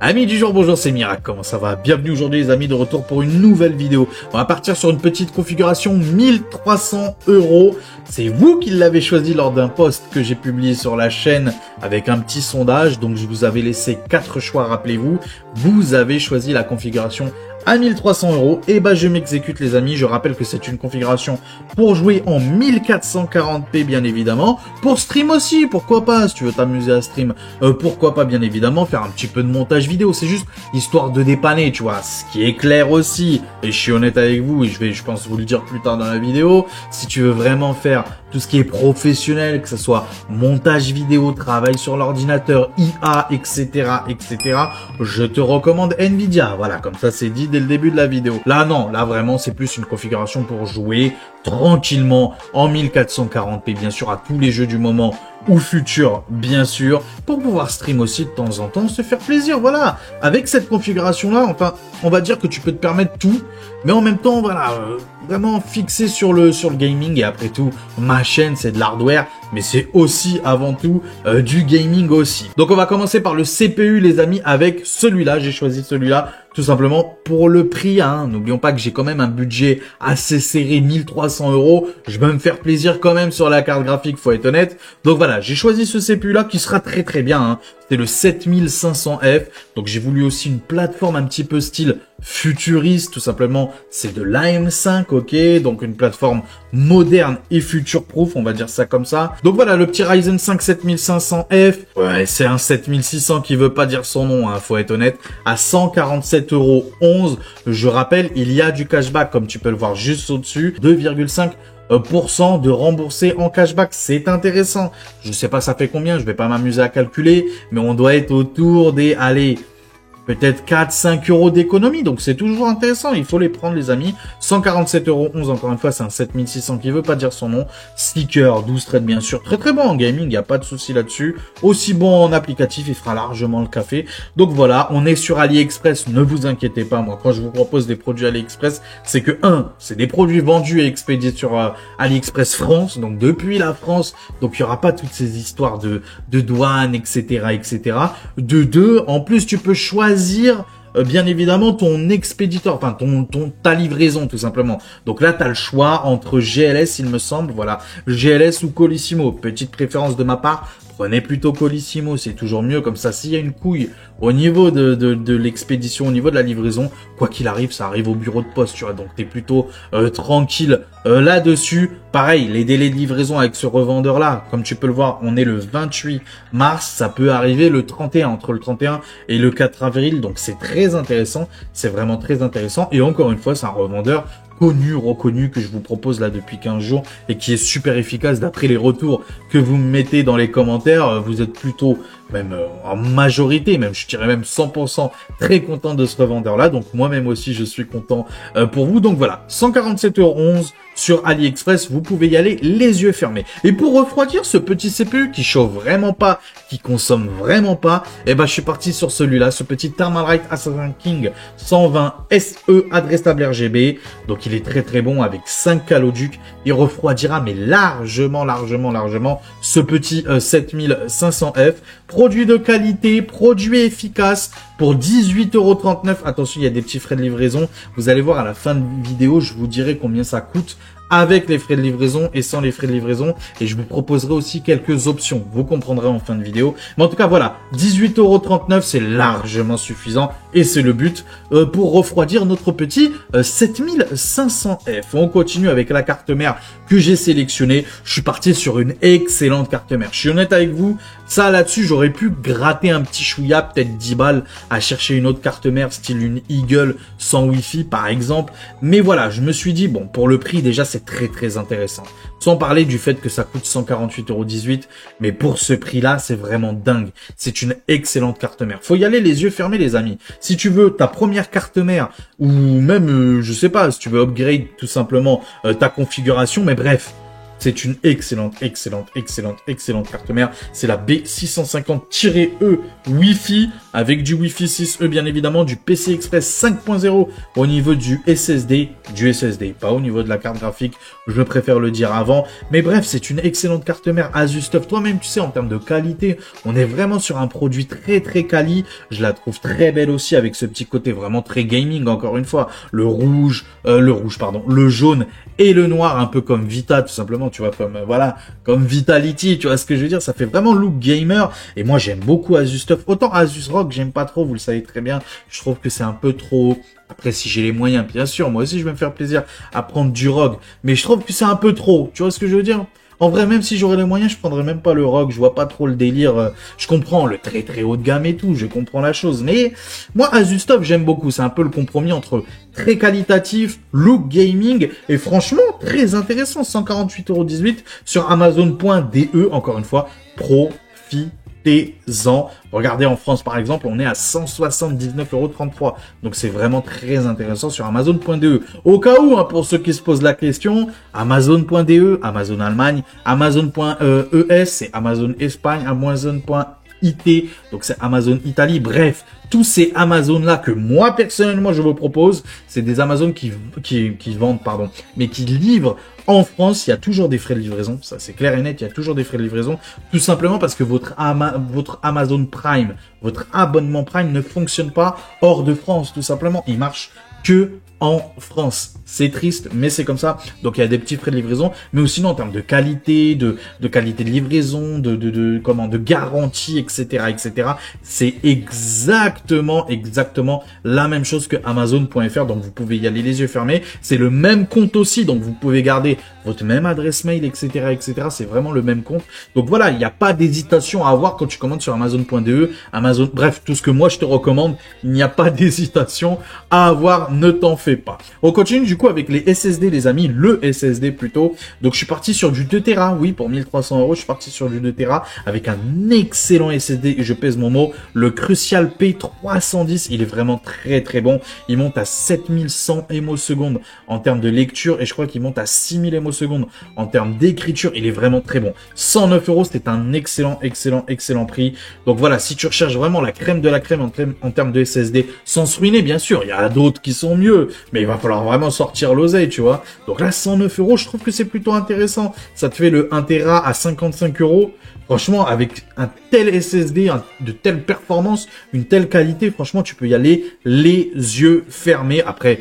Amis du jour, bonjour, c'est Mirac, comment ça va? Bienvenue aujourd'hui les amis, de retour pour une nouvelle vidéo. On va partir sur une petite configuration 1300 €. C'est vous qui l'avez choisi lors d'un post que j'ai publié sur la chaîne avec un petit sondage. Donc je vous avais laissé 4 choix, rappelez-vous. Vous avez choisi la configuration à 1300 €. Et bah je m'exécute les amis. Je rappelle que c'est une configuration pour jouer en 1440p bien évidemment. Pour stream aussi, pourquoi pas, si tu veux t'amuser à stream, pourquoi pas bien évidemment, faire un petit peu de montage vidéo. C'est juste histoire de dépanner, tu vois. Ce qui est clair aussi, et je suis honnête avec vous, et je pense vous le dire plus tard dans la vidéo, si tu veux vraiment faire tout ce qui est professionnel, que ce soit montage vidéo, travail sur l'ordinateur, IA, etc., je te recommande Nvidia. Voilà, comme ça c'est dit dès le début de la vidéo. Là non, là vraiment c'est plus une configuration pour jouer tranquillement en 1440p, bien sûr, à tous les jeux du moment ou futur, bien sûr, pour pouvoir stream aussi de temps en temps, se faire plaisir, voilà. Avec cette configuration-là, enfin, on va dire que tu peux te permettre tout, mais en même temps, voilà, vraiment fixé sur le gaming. Et après tout, ma chaîne, c'est de l'hardware, mais c'est aussi, avant tout, du gaming aussi. Donc, on va commencer par le CPU, les amis, avec celui-là. J'ai choisi celui-là, tout simplement, pour le prix, hein. N'oublions pas que j'ai quand même un budget assez serré, 1300 €. Je vais me faire plaisir quand même sur la carte graphique, faut être honnête. Donc voilà, j'ai choisi ce CPU-là qui sera très très bien, hein. C'est le 7500F. Donc j'ai voulu aussi une plateforme un petit peu style futuriste, tout simplement. C'est de l'AM5, ok. Donc une plateforme moderne et future-proof, on va dire ça comme ça. Donc voilà, le petit Ryzen 5 7500F. Ouais, c'est un 7600 qui veut pas dire son nom, hein, faut être honnête. À 147,11 €. Je rappelle, il y a du cashback, comme tu peux le voir juste au-dessus. 2,5% de remboursé en cashback, c'est intéressant. Je sais pas ça fait combien, je vais pas m'amuser à calculer, mais on doit être autour des, allez, peut-être 4-5 € d'économie, donc c'est toujours intéressant, il faut les prendre les amis. 147,11 €, encore une fois, c'est un 7600 qui veut pas dire son nom. Sticker, 12 threads bien sûr, très très bon en gaming, il n'y a pas de souci là-dessus. Aussi bon en applicatif, il fera largement le café. Donc voilà, on est sur AliExpress, ne vous inquiétez pas, moi quand je vous propose des produits AliExpress, c'est que c'est des produits vendus et expédiés sur AliExpress France, donc depuis la France, donc il n'y aura pas toutes ces histoires de douane, etc. De deux, en plus tu peux choisir bien évidemment ton expéditeur, enfin ta livraison tout simplement. Donc là tu as le choix entre GLS, il me semble, voilà, GLS ou Colissimo. Petite préférence de ma part, prenez plutôt Colissimo, c'est toujours mieux, comme ça s'il y a une couille au niveau de l'expédition, au niveau de la livraison, quoi qu'il arrive, ça arrive au bureau de poste, tu vois, donc t'es plutôt tranquille là-dessus. Pareil, les délais de livraison avec ce revendeur-là, comme tu peux le voir, on est le 28 mars, ça peut arriver le 31, entre le 31 et le 4 avril, donc c'est très intéressant, c'est vraiment très intéressant, et encore une fois, c'est un revendeur connu, reconnu, que je vous propose là depuis 15 jours et qui est super efficace d'après les retours que vous me mettez dans les commentaires. Vous êtes plutôt, même en majorité, même je dirais même 100% très content de ce revendeur là. Donc moi-même aussi je suis content pour vous. Donc voilà, 147,11 € sur AliExpress, vous pouvez y aller les yeux fermés. Et pour refroidir ce petit CPU qui chauffe vraiment pas, qui consomme vraiment pas, et ben je suis parti sur celui-là, ce petit Thermalright Assassin King 120 SE adressable RGB. Donc il est très très bon avec 5 caloducs. Il refroidira mais largement ce petit 7500F. Produit de qualité, produit efficace pour 18,39 €. Attention, il y a des petits frais de livraison. Vous allez voir à la fin de vidéo, je vous dirai combien ça coûte avec les frais de livraison et sans les frais de livraison. Et je vous proposerai aussi quelques options. Vous comprendrez en fin de vidéo. Mais en tout cas, voilà, 18,39 €, c'est largement suffisant. Et c'est le but pour refroidir notre petit 7500F. On continue avec la carte mère que j'ai sélectionnée. Je suis parti sur une excellente carte mère. Je suis honnête avec vous, ça là-dessus, j'aurais pu gratter un petit chouïa, peut-être 10 balles, à chercher une autre carte mère, style une Eagle sans Wi-Fi par exemple. Mais voilà, je me suis dit, bon, pour le prix, déjà, c'est très très intéressant. Sans parler du fait que ça coûte 148,18 €, mais pour ce prix-là, c'est vraiment dingue. C'est une excellente carte mère. Faut y aller les yeux fermés, les amis. Si tu veux ta première carte mère, ou même, je sais pas, si tu veux upgrade tout simplement ta configuration, mais bref, C'est une excellente carte mère. C'est la B650-E Wi-Fi avec du Wi-Fi 6E bien évidemment, du PCI Express 5.0 au niveau du SSD, pas au niveau de la carte graphique, je préfère le dire avant. Mais bref, c'est une excellente carte mère Asus TUF. Toi-même, tu sais, en termes de qualité, on est vraiment sur un produit très quali. Je la trouve très belle aussi avec ce petit côté vraiment très gaming, encore une fois. Le jaune et le noir, un peu comme Vita, tout simplement, tu vois, comme, voilà, comme Vitality, tu vois ce que je veux dire, ça fait vraiment look gamer, et moi, j'aime beaucoup Asus TUF, autant Asus ROG, j'aime pas trop, vous le savez très bien, je trouve que c'est un peu trop, après, si j'ai les moyens, bien sûr, moi aussi, je vais me faire plaisir à prendre du ROG, mais je trouve que c'est un peu trop, tu vois ce que je veux dire? En vrai, même si j'aurais les moyens, je prendrais même pas le ROG. Je vois pas trop le délire. Je comprends le très haut de gamme et tout. Je comprends la chose. Mais moi, Asus TUF, j'aime beaucoup. C'est un peu le compromis entre très qualitatif, look gaming et franchement très intéressant. 148,18 € sur Amazon.de. Encore une fois, profitez-en. Regardez, en France, par exemple, on est à 179,33 €. Donc, c'est vraiment très intéressant sur Amazon.de. Au cas où, hein, pour ceux qui se posent la question, Amazon.de, Amazon Allemagne, Amazon.es, c'est Amazon Espagne, Amazon.it, donc c'est Amazon Italie. Bref, tous ces Amazon-là que moi, personnellement, je vous propose, c'est des Amazon qui vendent, pardon, mais qui livrent en France. Il y a toujours des frais de livraison, ça c'est clair et net, il y a toujours des frais de livraison, tout simplement parce que votre Amazon Prime, votre abonnement Prime ne fonctionne pas hors de France, tout simplement. Il marche que en France. C'est triste, mais c'est comme ça. Donc, il y a des petits frais de livraison, mais aussi en termes de qualité, de qualité de livraison, de garantie, etc., C'est exactement la même chose que Amazon.fr. Donc, vous pouvez y aller les yeux fermés. C'est le même compte aussi. Donc, vous pouvez garder votre même adresse mail, etc., C'est vraiment le même compte. Donc, voilà, il n'y a pas d'hésitation à avoir quand tu commandes sur Amazon.de, Amazon, bref, tout ce que moi je te recommande, il n'y a pas d'hésitation à avoir, ne t'en fais pas. On continue du coup avec les SSD, les amis, le SSD plutôt. Donc je suis parti sur du 2 Tera, oui, pour 1300 €, je suis parti sur du 2 Tera avec un excellent SSD, et je pèse mon mot, le Crucial P310, il est vraiment très bon. Il monte à 7100 ms en termes de lecture, et je crois qu'il monte à 6000 ms en termes d'écriture. Il est vraiment très bon. 109 €, c'était un excellent prix. Donc voilà, si tu recherches vraiment la crème de la crème en termes de SSD, sans se ruiner, bien sûr, il y a d'autres qui sont mieux, mais il va falloir vraiment sortir l'oseille, tu vois. Donc là, 109 €, je trouve que c'est plutôt intéressant. Ça te fait le 1 Tera à 55 €. Franchement, avec un tel SSD, de telle performance, une telle qualité, franchement, tu peux y aller les yeux fermés. Après,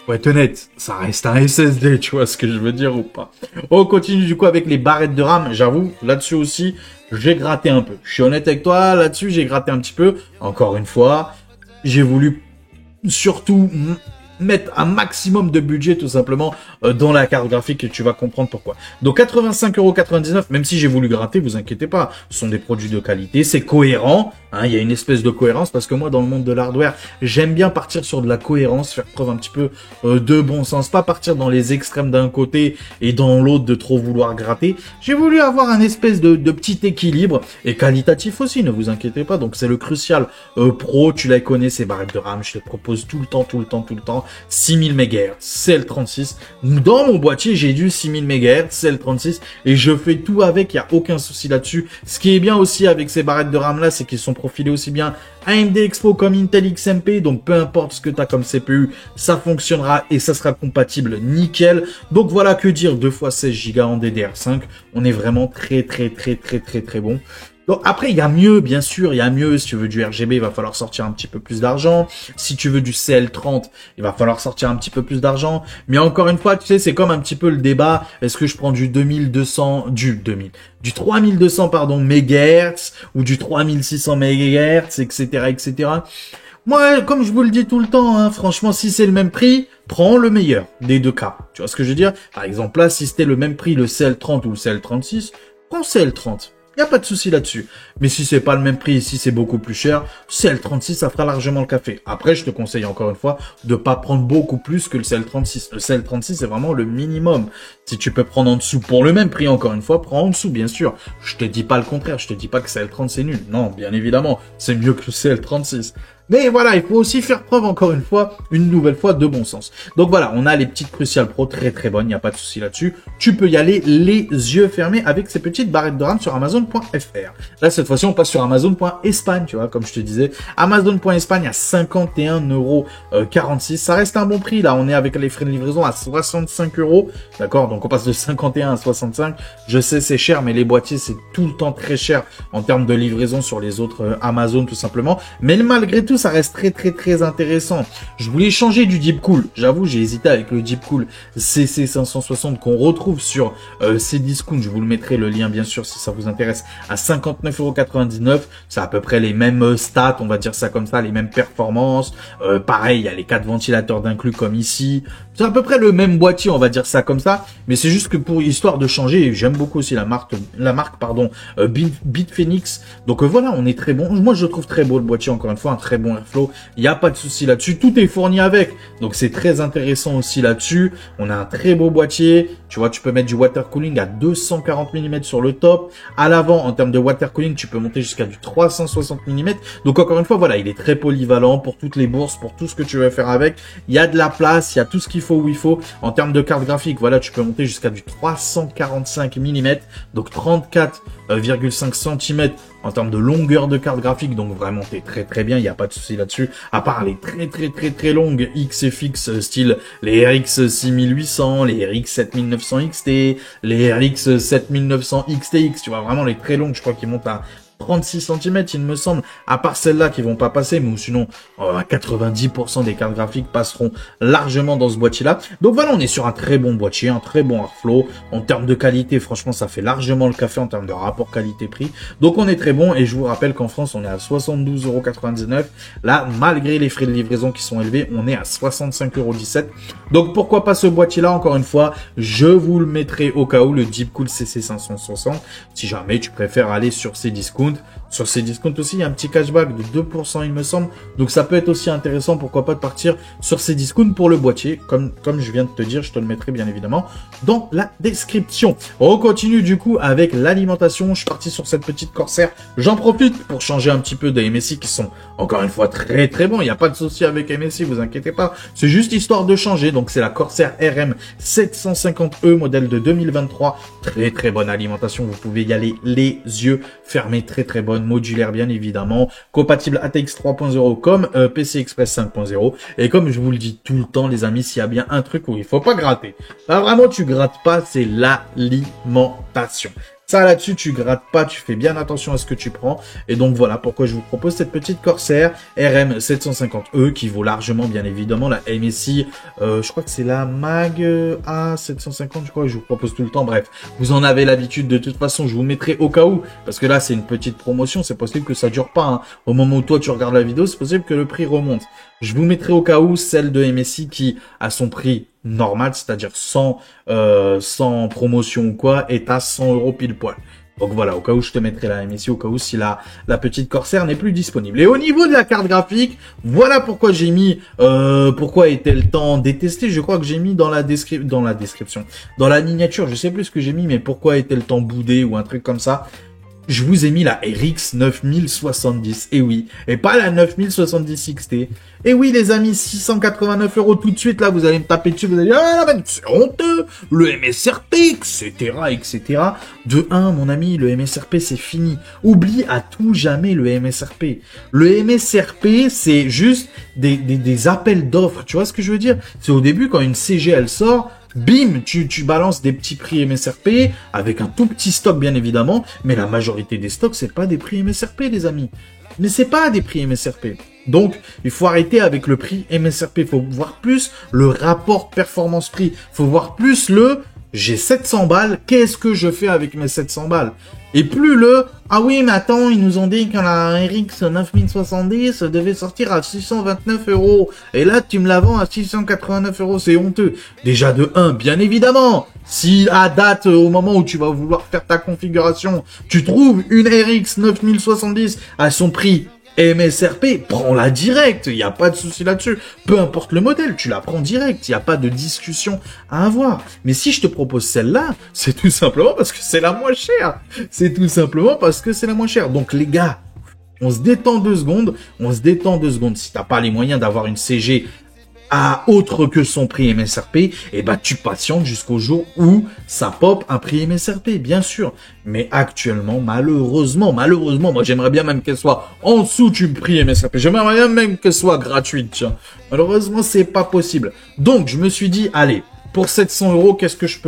pour être honnête, ça reste un SSD, tu vois ce que je veux dire ou pas. On continue du coup avec les barrettes de RAM. J'avoue, là-dessus aussi, j'ai gratté un peu. Je suis honnête avec toi, là-dessus, j'ai gratté un petit peu. Encore une fois, j'ai voulu surtout mettre un maximum de budget tout simplement dans la carte graphique, et tu vas comprendre pourquoi. Donc 85,99 €, même si j'ai voulu gratter, vous inquiétez pas, ce sont des produits de qualité, c'est cohérent, hein, il y a une espèce de cohérence, parce que moi dans le monde de l'hardware, j'aime bien partir sur de la cohérence, faire preuve un petit peu de bon sens, pas partir dans les extrêmes d'un côté et dans l'autre de trop vouloir gratter. J'ai voulu avoir un espèce de petit équilibre, et qualitatif aussi, ne vous inquiétez pas. Donc c'est le Crucial Pro, tu la connais, ces barrettes de RAM, je te propose tout le temps, 6000 MHz, CL36. Dans mon boîtier, j'ai du 6000 MHz, CL36, et je fais tout avec, il n'y a aucun souci là-dessus. Ce qui est bien aussi avec ces barrettes de RAM là, c'est qu'ils sont profilés aussi bien AMD Expo comme Intel XMP, donc peu importe ce que tu as comme CPU, ça fonctionnera et ça sera compatible nickel. Donc voilà, que dire, 2 x 16 Go en DDR5, on est vraiment très bon. Donc après, il y a mieux, bien sûr, il y a mieux. Si tu veux du RGB, il va falloir sortir un petit peu plus d'argent. Si tu veux du CL30, il va falloir sortir un petit peu plus d'argent. Mais encore une fois, tu sais, c'est comme un petit peu le débat. Est-ce que je prends du 3200, pardon, MHz, ou du 3600 MHz, etc. Moi, comme je vous le dis tout le temps, hein, franchement, si c'est le même prix, prends le meilleur des deux cas. Tu vois ce que je veux dire? Par exemple, là, si c'était le même prix, le CL30 ou le CL36, prends CL30. Il n'y a pas de souci là-dessus. Mais si c'est pas le même prix, si c'est beaucoup plus cher, CL36, ça fera largement le café. Après, je te conseille encore une fois de pas prendre beaucoup plus que le CL36. Le CL36, c'est vraiment le minimum. Si tu peux prendre en dessous pour le même prix, encore une fois, prends en dessous, bien sûr. Je te dis pas le contraire. Je te dis pas que CL30, c'est nul. Non, bien évidemment, c'est mieux que le CL36. Mais voilà, il faut aussi faire preuve, encore une nouvelle fois, de bon sens. Donc voilà, on a les petites Crucial Pro très très bonnes, il n'y a pas de souci là-dessus. Tu peux y aller les yeux fermés avec ces petites barrettes de RAM sur Amazon.fr. Là, cette fois-ci, on passe sur Amazon.Espagne, tu vois, comme je te disais. Amazon.Espagne à 51,46 €. Ça reste un bon prix, là. On est avec les frais de livraison à 65 €. D'accord? Donc, on passe de 51 à 65. Je sais, c'est cher, mais les boîtiers, c'est tout le temps très cher en termes de livraison sur les autres Amazon, tout simplement. Mais malgré tout, ça reste très très très intéressant. Je voulais changer du Deepcool. J'avoue, j'ai hésité avec le Deepcool CC560 qu'on retrouve sur Cdiscount. Je vous le mettrai le lien bien sûr si ça vous intéresse à 59,99 €. C'est à peu près les mêmes stats, on va dire ça comme ça, les mêmes performances. Pareil, il y a les 4 ventilateurs d'inclus comme ici. C'est à peu près le même boîtier, on va dire ça comme ça. Mais c'est juste que pour histoire de changer, j'aime beaucoup aussi la marque Bitfenix. Donc voilà, on est très bon. Moi, je trouve très beau le boîtier, encore une fois, un très bon airflow. Il n'y a pas de souci là-dessus. Tout est fourni avec. Donc c'est très intéressant aussi là-dessus. On a un très beau boîtier. Tu vois, tu peux mettre du water cooling à 240 mm sur le top. À l'avant, en termes de water cooling, tu peux monter jusqu'à du 360 mm. Donc encore une fois, voilà, il est très polyvalent pour toutes les bourses, pour tout ce que tu veux faire avec. Il y a de la place, il y a tout ce qu'il faut où il faut. En termes de carte graphique, voilà, tu peux monter jusqu'à du 345 mm. Donc 34,5 cm en termes de longueur de carte graphique. Donc vraiment, t'es très très bien, il n'y a pas de souci là-dessus. À part les très longues XFX style les RX 6800, les RX 7900 XT, les RX 7900 XTX, tu vois, vraiment les très longues, je crois qu'ils montent à 36 cm, il me semble, à part celles-là qui vont pas passer, mais sinon, 90% des cartes graphiques passeront largement dans ce boîtier-là. Donc voilà, on est sur un très bon boîtier, un très bon airflow. En termes de qualité, franchement, ça fait largement le café en termes de rapport qualité-prix. Donc on est très bon, et je vous rappelle qu'en France, on est à 72,99 €. Là, malgré les frais de livraison qui sont élevés, on est à 65,17 €. Donc pourquoi pas ce boîtier-là, encore une fois, je vous le mettrai au cas où, le Deepcool CC560, si jamais tu préfères aller sur Cdiscount. Sur Cdiscount aussi, il y a un petit cashback de 2%, il me semble. Donc, ça peut être aussi intéressant, pourquoi pas, de partir sur Cdiscount pour le boîtier. Comme je viens de te dire, je te le mettrai bien évidemment dans la description. On continue du coup avec l'alimentation. Je suis parti sur cette petite Corsair. J'en profite pour changer un petit peu des MSI qui sont, encore une fois, très très bons. Il n'y a pas de souci avec MSI, vous inquiétez pas. C'est juste histoire de changer. Donc, c'est la Corsair RM 750E, modèle de 2023. Très très bonne alimentation. Vous pouvez y aller les yeux fermés. Très bonne, modulaire bien évidemment, compatible ATX 3.0 comme PC Express 5.0, et comme je vous le dis tout le temps les amis, s'il y a bien un truc où il faut pas gratter, là vraiment tu grattes pas, c'est l'alimentation. Ça là-dessus, tu grattes pas, tu fais bien attention à ce que tu prends. Et donc voilà pourquoi je vous propose cette petite Corsair RM 750E qui vaut largement bien évidemment la MSI. Je crois que c'est la Mag A750, je crois que je vous propose tout le temps. Bref, vous en avez l'habitude, de toute façon, je vous mettrai au cas où. Parce que là, c'est une petite promotion, c'est possible que ça dure pas. Hein. Au moment où toi, tu regardes la vidéo, c'est possible que le prix remonte. Je vous mettrai au cas où celle de MSI qui a son prix normal, c'est-à-dire sans promotion ou quoi, est à 100 € pile poil. Donc voilà, au cas où je te mettrai la MSI, au cas où si la petite Corsair n'est plus disponible. Et au niveau de la carte graphique, voilà pourquoi j'ai mis, pourquoi était le temps détesté. Je crois que j'ai mis dans la description, dans la miniature, je sais plus ce que j'ai mis, mais pourquoi était le temps boudé ou un truc comme ça. Je vous ai mis la RX 9070, et oui, et pas la 9070 XT. Et oui, les amis, 689 € tout de suite, là, vous allez me taper dessus, vous allez dire, ah, là, c'est honteux, le MSRP, etc., etc. De 1, mon ami, le MSRP, c'est fini. Oublie à tout jamais le MSRP. Le MSRP, c'est juste des appels d'offres, tu vois ce que je veux dire? C'est au début, quand une CG, elle sort, bim, tu balances des petits prix MSRP avec un tout petit stock bien évidemment, mais la majorité des stocks c'est pas des prix MSRP les amis. Mais c'est pas des prix MSRP. Donc il faut arrêter avec le prix MSRP, il faut voir plus le rapport performance-prix, il faut voir plus le j'ai 700 balles, qu'est-ce que je fais avec mes 700 balles? Et plus le ah oui, mais attends, ils nous ont dit que la RX 9070 devait sortir à 629 €. Et là, tu me la vends à 689 €, c'est honteux. Déjà de 1, bien évidemment. Si à date, au moment où tu vas vouloir faire ta configuration, tu trouves une RX 9070 à son prix MSRP, prends-la direct, il n'y a pas de souci là-dessus. Peu importe le modèle, tu la prends direct, il n'y a pas de discussion à avoir. Mais si je te propose celle-là, c'est tout simplement parce que c'est la moins chère. C'est tout simplement parce que c'est la moins chère. Donc les gars, On se détend 2 secondes, on se détend 2 secondes. Si t'as pas les moyens d'avoir une CG à autre que son prix MSRP, et bah tu patientes jusqu'au jour où ça pop un prix MSRP, bien sûr. Mais actuellement, malheureusement, moi j'aimerais bien même qu'elle soit en dessous du prix MSRP. J'aimerais bien même qu'elle soit gratuite, tiens. Malheureusement, c'est pas possible. Donc je me suis dit, allez, pour 700 euros, qu'est-ce que je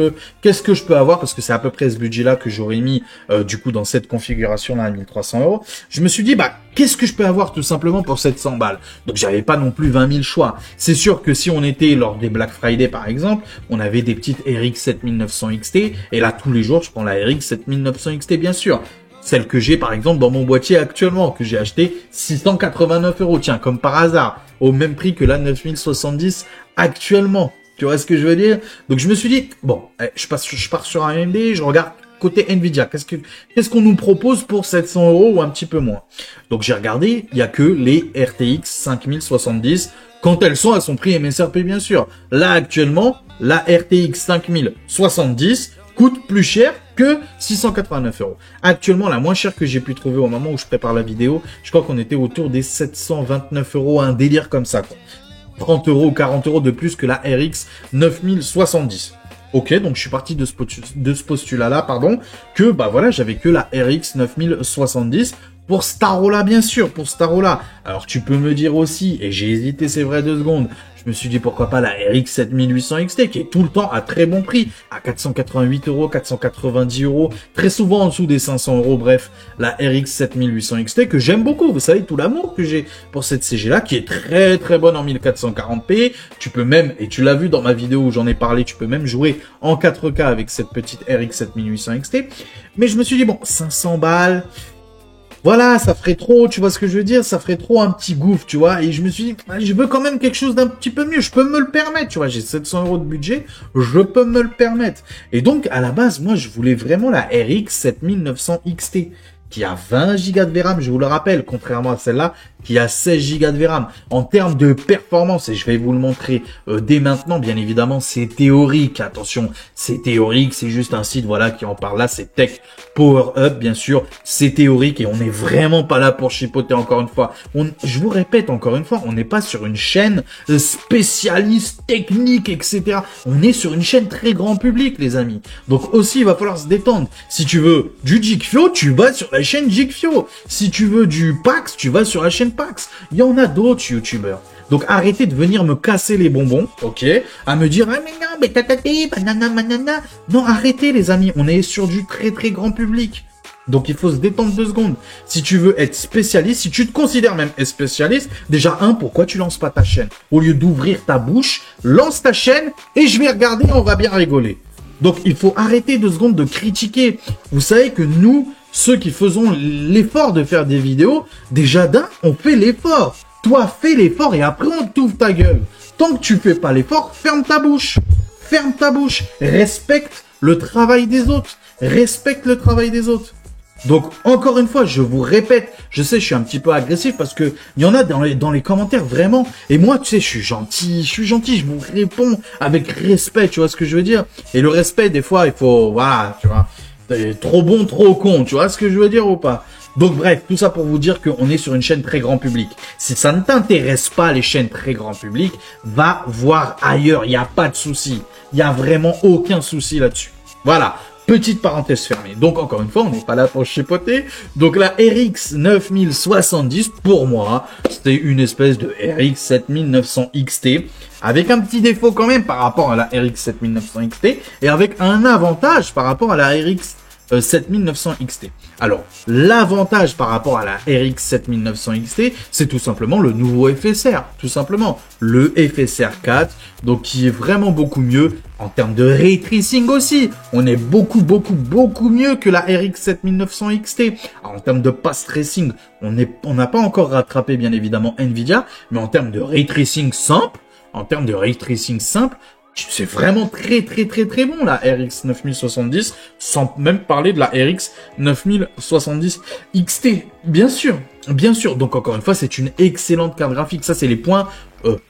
peux avoir? Parce que c'est à peu près ce budget-là que j'aurais mis, du coup, dans cette configuration-là à 1300 euros. Je me suis dit, bah, qu'est-ce que je peux avoir tout simplement pour 700 balles? Donc, j'avais pas non plus 20 000 choix. C'est sûr que si on était lors des Black Friday, par exemple, on avait des petites RX 7900 XT. Et là, tous les jours, je prends la RX 7900 XT, bien sûr. Celle que j'ai, par exemple, dans mon boîtier actuellement, que j'ai acheté 689 euros. Tiens, comme par hasard, au même prix que la 9070 actuellement. Tu vois ce que je veux dire? Donc je me suis dit, bon, je pars sur un AMD, je regarde côté Nvidia, qu'est-ce qu'on nous propose pour 700 euros ou un petit peu moins? Donc j'ai regardé, il y a que les RTX 5070 quand elles sont à son prix MSRP, bien sûr. Là actuellement, la RTX 5070 coûte plus cher que 689 euros. Actuellement, la moins chère que j'ai pu trouver au moment où je prépare la vidéo, je crois qu'on était autour des 729 euros, un délire comme ça, quoi. 30 euros ou 40 euros de plus que la RX 9070. Ok, donc je suis parti de ce postulat-là, pardon, que bah voilà, j'avais que la RX 9070 pour Starola, bien sûr, pour Starola. Alors tu peux me dire aussi, et j'ai hésité, c'est vrai, 2 secondes, je me suis dit pourquoi pas la RX 7800 XT qui est tout le temps à très bon prix, à 488 euros, 490 euros, très souvent en dessous des 500 euros. Bref, la RX 7800 XT que j'aime beaucoup. Vous savez, tout l'amour que j'ai pour cette CG là qui est très très bonne en 1440p. Tu peux même, et tu l'as vu dans ma vidéo où j'en ai parlé, tu peux même jouer en 4K avec cette petite RX 7800 XT. Mais je me suis dit, bon, 500 balles... Voilà, ça ferait trop, tu vois ce que je veux dire? Ça ferait trop un petit gouffre, tu vois? Et je me suis dit, je veux quand même quelque chose d'un petit peu mieux. Je peux me le permettre, tu vois? J'ai 700 euros de budget, je peux me le permettre. Et donc, à la base, moi, je voulais vraiment la RX 7900 XT, qui a 20 Go de VRAM, je vous le rappelle, contrairement à celle-là, qui a 16 Go de VRAM. En termes de performance, et je vais vous le montrer dès maintenant, bien évidemment, c'est théorique. Attention, c'est théorique, c'est juste un site, voilà, qui en parle là, c'est Tech Power Up, bien sûr, c'est théorique et on n'est vraiment pas là pour chipoter encore une fois. Je vous répète encore une fois, on n'est pas sur une chaîne spécialiste technique, etc. On est sur une chaîne très grand public, les amis. Donc aussi, il va falloir se détendre. Si tu veux du Geekfio, tu vas sur la chaîne Geekfio. Si tu veux du Pax, tu vas sur la chaîne Pax. Il y en a d'autres youtubeurs. Donc arrêtez de venir me casser les bonbons, ok? À me dire, ah mais non, mais tatati, banana, banana. Non, arrêtez les amis, on est sur du très très grand public. Donc il faut se détendre 2 secondes. Si tu veux être spécialiste, si tu te considères même être spécialiste, déjà pourquoi tu lances pas ta chaîne? Au lieu d'ouvrir ta bouche, lance ta chaîne et je vais regarder, on va bien rigoler. Donc il faut arrêter 2 secondes de critiquer. Vous savez que nous, ceux qui faisons l'effort de faire des vidéos, déjà on fait l'effort. Toi, fais l'effort et après on t'ouvre ta gueule. Tant que tu fais pas l'effort, ferme ta bouche. Ferme ta bouche. Respecte le travail des autres. Respecte le travail des autres. Donc, encore une fois, je vous répète, je sais, je suis un petit peu agressif parce que il y en a dans les commentaires vraiment. Et moi, tu sais, je suis gentil, je vous réponds avec respect, tu vois ce que je veux dire? Et le respect, des fois, il faut, voilà, tu vois, trop bon, trop con, tu vois ce que je veux dire ou pas? Donc bref, tout ça pour vous dire qu'on est sur une chaîne très grand public. Si ça ne t'intéresse pas, les chaînes très grand public, va voir ailleurs, il n'y a pas de souci. Il n'y a vraiment aucun souci là-dessus. Voilà, petite parenthèse fermée. Donc encore une fois, on n'est pas là pour chipoter. Donc la RX 9070, pour moi, c'était une espèce de RX 7900 XT, avec un petit défaut quand même par rapport à la RX 7900 XT, et avec un avantage par rapport à la RX 7900 XT. Alors, l'avantage par rapport à la RX 7900 XT, c'est tout simplement le nouveau FSR, tout simplement. Le FSR 4, donc qui est vraiment beaucoup mieux en termes de ray tracing aussi. On est beaucoup mieux que la RX 7900 XT. Alors, en termes de pass tracing, on n'a pas encore rattrapé bien évidemment Nvidia, mais en termes de ray tracing simple, c'est vraiment très bon la RX 9070, sans même parler de la RX 9070 XT, bien sûr. Donc encore une fois, c'est une excellente carte graphique. Ça, c'est les points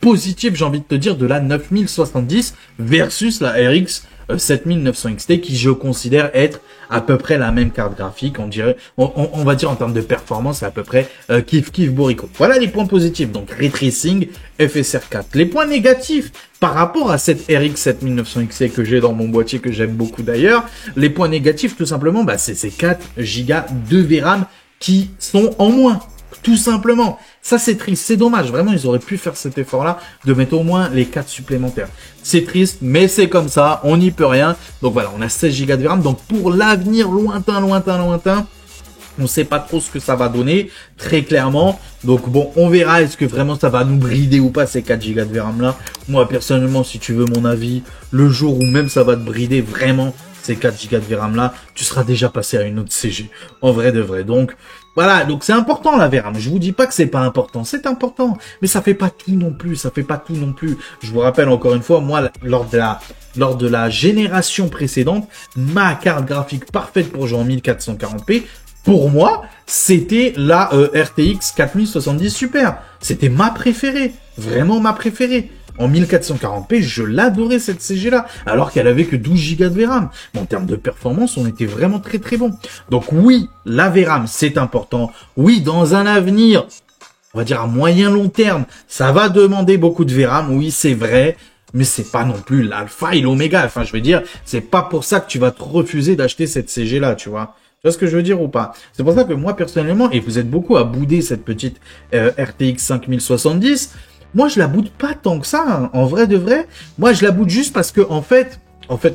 positifs, j'ai envie de te dire, de la 9070 versus la RX 7900 XT qui je considère être à peu près la même carte graphique, on va dire en termes de performance, c'est à peu près kiff Borico. Voilà les points positifs, donc Ray Tracing, FSR 4. Les points négatifs par rapport à cette RX 7900 XT que j'ai dans mon boîtier, que j'aime beaucoup d'ailleurs, les points négatifs tout simplement, c'est ces 4 Go de VRAM qui sont en moins. Tout simplement. Ça, c'est triste. C'est dommage. Vraiment, ils auraient pu faire cet effort-là de mettre au moins les 4 supplémentaires. C'est triste, mais c'est comme ça. On n'y peut rien. Donc voilà, on a 16 Go de VRAM. Donc pour l'avenir lointain, on ne sait pas trop ce que ça va donner, très clairement. Donc bon, on verra est-ce que vraiment ça va nous brider ou pas ces 4 Go de VRAM là. Moi, personnellement, si tu veux mon avis, le jour où même ça va te brider vraiment ces 4 Go de VRAM là, tu seras déjà passé à une autre CG. En vrai de vrai. Donc voilà, donc c'est important la VRAM. Je vous dis pas que c'est pas important, c'est important, mais ça fait pas tout non plus, Je vous rappelle encore une fois, moi lors de la génération précédente, ma carte graphique parfaite pour jouer en 1440p, pour moi, c'était la RTX 4070 Super. C'était ma préférée, vraiment ma préférée. En 1440p, je l'adorais cette CG-là, alors qu'elle avait que 12 Go de VRAM. Mais en termes de performance, on était vraiment très très bon. Donc oui, la VRAM, c'est important. Oui, dans un avenir, on va dire à moyen long terme, ça va demander beaucoup de VRAM. Oui, c'est vrai. Mais c'est pas non plus l'alpha et l'oméga. Enfin, je veux dire, c'est pas pour ça que tu vas te refuser d'acheter cette CG-là, tu vois. Tu vois ce que je veux dire ou pas? C'est pour ça que moi, personnellement, et vous êtes beaucoup à bouder cette petite RTX 5070, moi, je la boude pas tant que ça, hein. En vrai de vrai. Moi, je la boude juste parce que, en fait,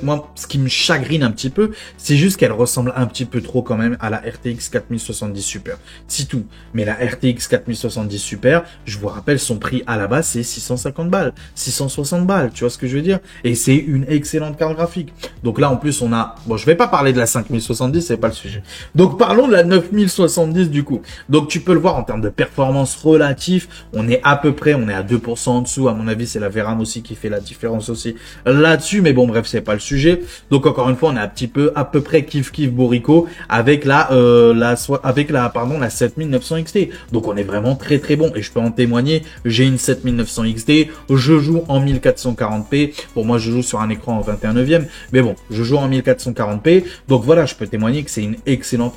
moi, ce qui me chagrine un petit peu, c'est juste qu'elle ressemble un petit peu trop quand même à la RTX 4070 Super. C'est tout. Mais la RTX 4070 Super, je vous rappelle, son prix à la base, c'est 650 balles, 660 balles. Tu vois ce que je veux dire? Et c'est une excellente carte graphique. Donc là, en plus, on a, bon, je vais pas parler de la 5070, c'est pas le sujet. Donc, parlons de la 9070 du coup. Donc, tu peux le voir en termes de performance relative. On est à peu près, on est à 2% en dessous. À mon avis, c'est la VRAM aussi qui fait la différence aussi là-dessus. Mais bon, bref, c'est pas le sujet. Donc encore une fois, on est un petit peu à peu près kiff Borico avec la 7900 XT. Donc on est vraiment très très bon et je peux en témoigner. J'ai une 7900 XT, je joue en 1440p. Pour moi, je joue sur un écran en 21/9, mais bon, je joue en 1440p. Donc voilà, je peux témoigner que c'est une excellente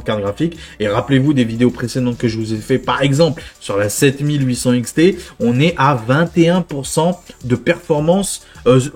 carte graphique. Et rappelez-vous des vidéos précédentes que je vous ai fait, par exemple sur la 7800 XT, on est à 21% de performance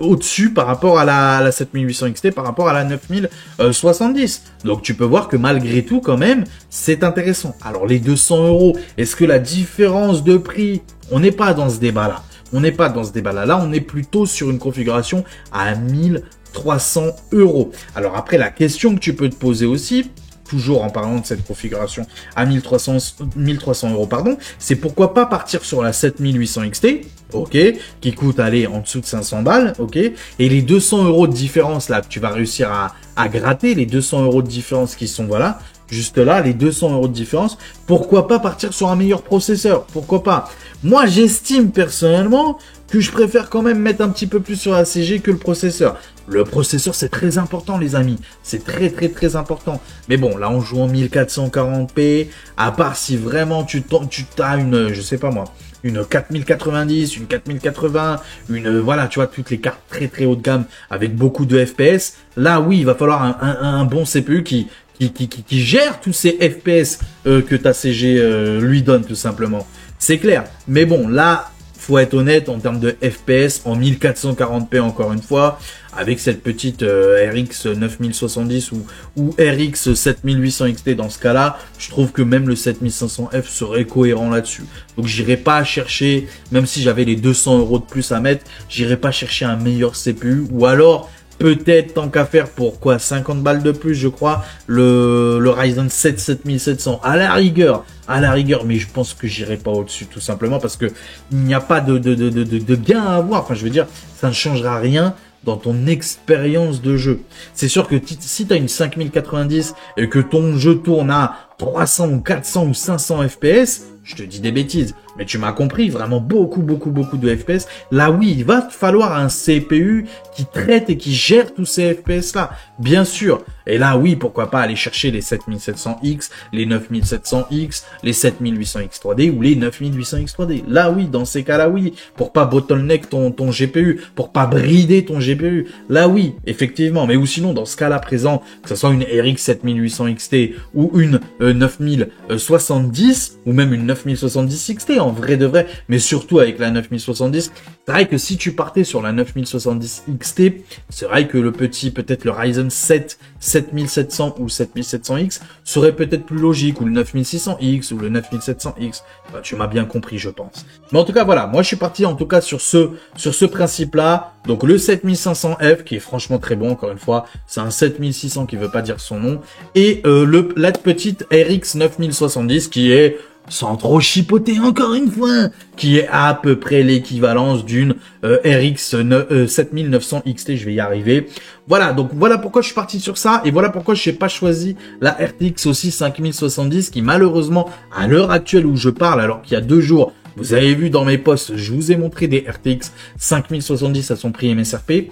au-dessus par rapport à la 7800 XT, par rapport à la 9070. Donc tu peux voir que malgré tout quand même, c'est intéressant. Alors les 200 €, est-ce que la différence de prix, on n'est pas dans ce débat-là. Là, on est plutôt sur une configuration à 1300 €. Alors après, la question que tu peux te poser aussi, toujours en parlant de cette configuration à 1300 €, pardon, c'est pourquoi pas partir sur la 7800 XT, ok, qui coûte, aller en dessous de 500 balles, ok, et les 200 € de différence là que tu vas réussir à gratter, les 200 € de différence qui sont, voilà, juste là, les 200 € de différence, pourquoi pas partir sur un meilleur processeur, pourquoi pas. Moi, j'estime personnellement que je préfère quand même mettre un petit peu plus sur la CG que le processeur. Le processeur, c'est très important, les amis. C'est très important. Mais bon, là, on joue en 1440p. À part si vraiment tu as une, je sais pas moi, une 4090, une 4080, voilà, tu vois, toutes les cartes très haut de gamme avec beaucoup de FPS. Là, oui, il va falloir un bon CPU qui gère tous ces FPS que ta CG lui donne, tout simplement. C'est clair. Mais bon, là, faut être honnête en termes de FPS en 1440p encore une fois, avec cette petite RX 9070 ou RX 7800 XT dans ce cas-là, je trouve que même le 7500F serait cohérent là-dessus. Donc j'irai pas chercher, même si j'avais les 200 € de plus à mettre, j'irai pas chercher un meilleur CPU, ou alors peut-être tant qu'à faire pour quoi 50 balles de plus, je crois, le Ryzen 7 7700 à la rigueur, mais je pense que j'irai pas au-dessus tout simplement parce que il n'y a pas de gain à avoir. Enfin, je veux dire, ça ne changera rien dans ton expérience de jeu. C'est sûr que si tu as une 5090 et que ton jeu tourne à 300 ou 400 ou 500 FPS, je te dis des bêtises. mais tu m'as compris, vraiment beaucoup de FPS. Là, oui, il va te falloir un CPU qui traite et qui gère tous ces FPS-là, bien sûr. Et là, oui, pourquoi pas aller chercher les 7700X, les 9700X, les 7800X 3D ou les 9800X 3D. Là, oui, dans ces cas-là, oui, pour pas bottleneck ton GPU, pour pas brider ton GPU. Là, oui, effectivement. Mais ou sinon, dans ce cas-là présent, que ce soit une RX 7800 XT ou une 9070 ou même une 9070 XT, en vrai de vrai, mais surtout avec la 9070, c'est vrai que si tu partais sur la 9070 XT, c'est vrai que peut-être le Ryzen 7 7700 ou 7700X serait peut-être plus logique, ou le 9600X ou le 9700X. Bah, tu m'as bien compris, je pense. Mais en tout cas, voilà, moi je suis parti en tout cas sur ce principe-là. Donc le 7500F qui est franchement très bon, encore une fois, c'est un 7600 qui veut pas dire son nom, et la petite RX 9070 qui est, sans trop chipoter encore une fois, qui est à peu près l'équivalence d'une RX 7900 XT, je vais y arriver. Voilà, donc voilà pourquoi je suis parti sur ça, et voilà pourquoi je n'ai pas choisi la RTX aussi 5070, qui malheureusement, à l'heure actuelle où je parle, alors qu'il y a 2 jours, vous avez vu dans mes posts, je vous ai montré des RTX 5070 à son prix MSRP.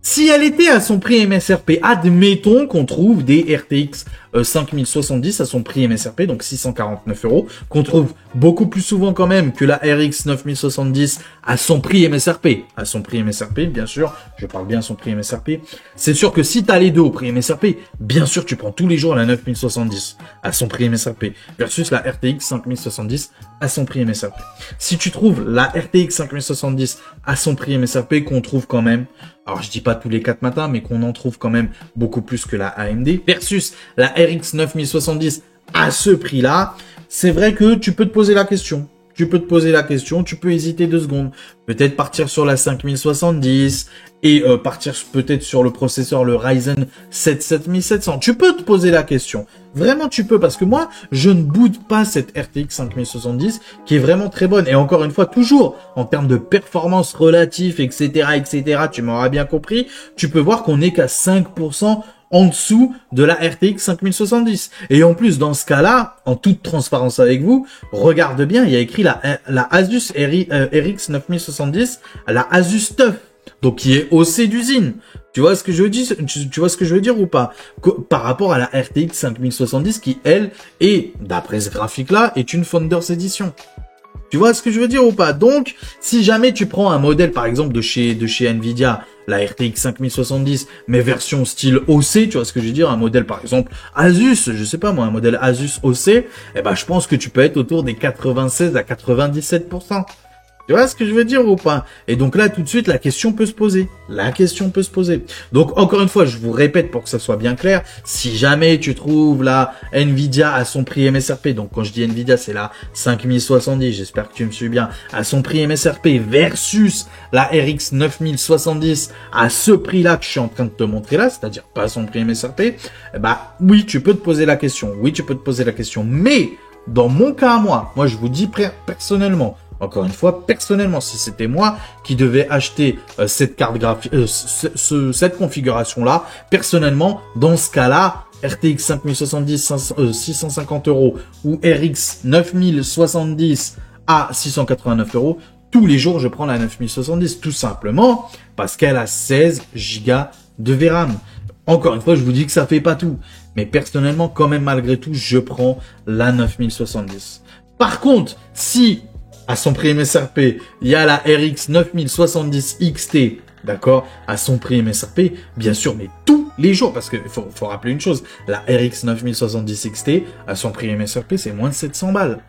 Si elle était à son prix MSRP, admettons qu'on trouve des RTX 5070 à son prix MSRP, donc 649 €, qu'on trouve beaucoup plus souvent quand même que la RX 9070 à son prix MSRP. À son prix MSRP, bien sûr, je parle bien à son prix MSRP. C'est sûr que si tu as les deux au prix MSRP, bien sûr tu prends tous les jours la 9070 à son prix MSRP, versus la RTX 5070 à son prix MSRP. Si tu trouves la RTX 5070 à son prix MSRP, qu'on trouve quand même, alors je dis pas tous les 4 matins, mais qu'on en trouve quand même beaucoup plus que la AMD, versus la RX 9070 à ce prix-là, c'est vrai que tu peux te poser la question. Tu peux hésiter 2 secondes. Peut-être partir sur la 5070 et partir peut-être sur le processeur, le Ryzen 7 7700. Tu peux te poser la question. Vraiment, tu peux, parce que moi, je ne boude pas cette RTX 5070 qui est vraiment très bonne. Et encore une fois, toujours en termes de performance relative, etc., tu m'auras bien compris, tu peux voir qu'on n'est qu'à 5% en dessous de la RTX 5070. Et en plus, dans ce cas-là, en toute transparence avec vous, regarde bien, il y a écrit la Asus RX 9070, la Asus TUF, donc qui est OC d'usine. Tu vois ce que je veux dire, tu vois ce que je veux dire ou pas? Par rapport à la RTX 5070 qui, elle, est, d'après ce graphique-là, est une Founders Edition. Tu vois ce que je veux dire ou pas? Donc, si jamais tu prends un modèle, par exemple, de chez Nvidia, la RTX 5070, mais version style OC, tu vois ce que je veux dire? Un modèle, par exemple, Asus, je sais pas moi, un modèle Asus OC, eh ben, je pense que tu peux être autour des 96 à 97%. Tu vois ce que je veux dire ou pas? Et donc là, tout de suite, la question peut se poser. Donc, encore une fois, je vous répète pour que ça soit bien clair, si jamais tu trouves la Nvidia à son prix MSRP, donc quand je dis Nvidia, c'est la 5070, j'espère que tu me suis bien, à son prix MSRP versus la RX 9070 à ce prix-là que je suis en train de te montrer là, c'est-à-dire pas à son prix MSRP, bah oui, tu peux te poser la question. Mais, dans mon cas à moi, je vous dis personnellement, encore une fois, personnellement, si c'était moi qui devais acheter cette carte graphique, cette configuration-là, personnellement, dans ce cas-là, RTX 5070 650 € ou RX 9070 à 689 €, tous les jours, je prends la 9070, tout simplement parce qu'elle a 16 Go de VRAM. Encore une fois, je vous dis que ça fait pas tout, mais personnellement, quand même, malgré tout, je prends la 9070. Par contre, si à son prix MSRP, il y a la RX 9070 XT, d'accord, à son prix MSRP, bien sûr, mais tous les jours, parce que faut rappeler une chose, la RX 9070 XT, à son prix MSRP, c'est moins de 700 balles.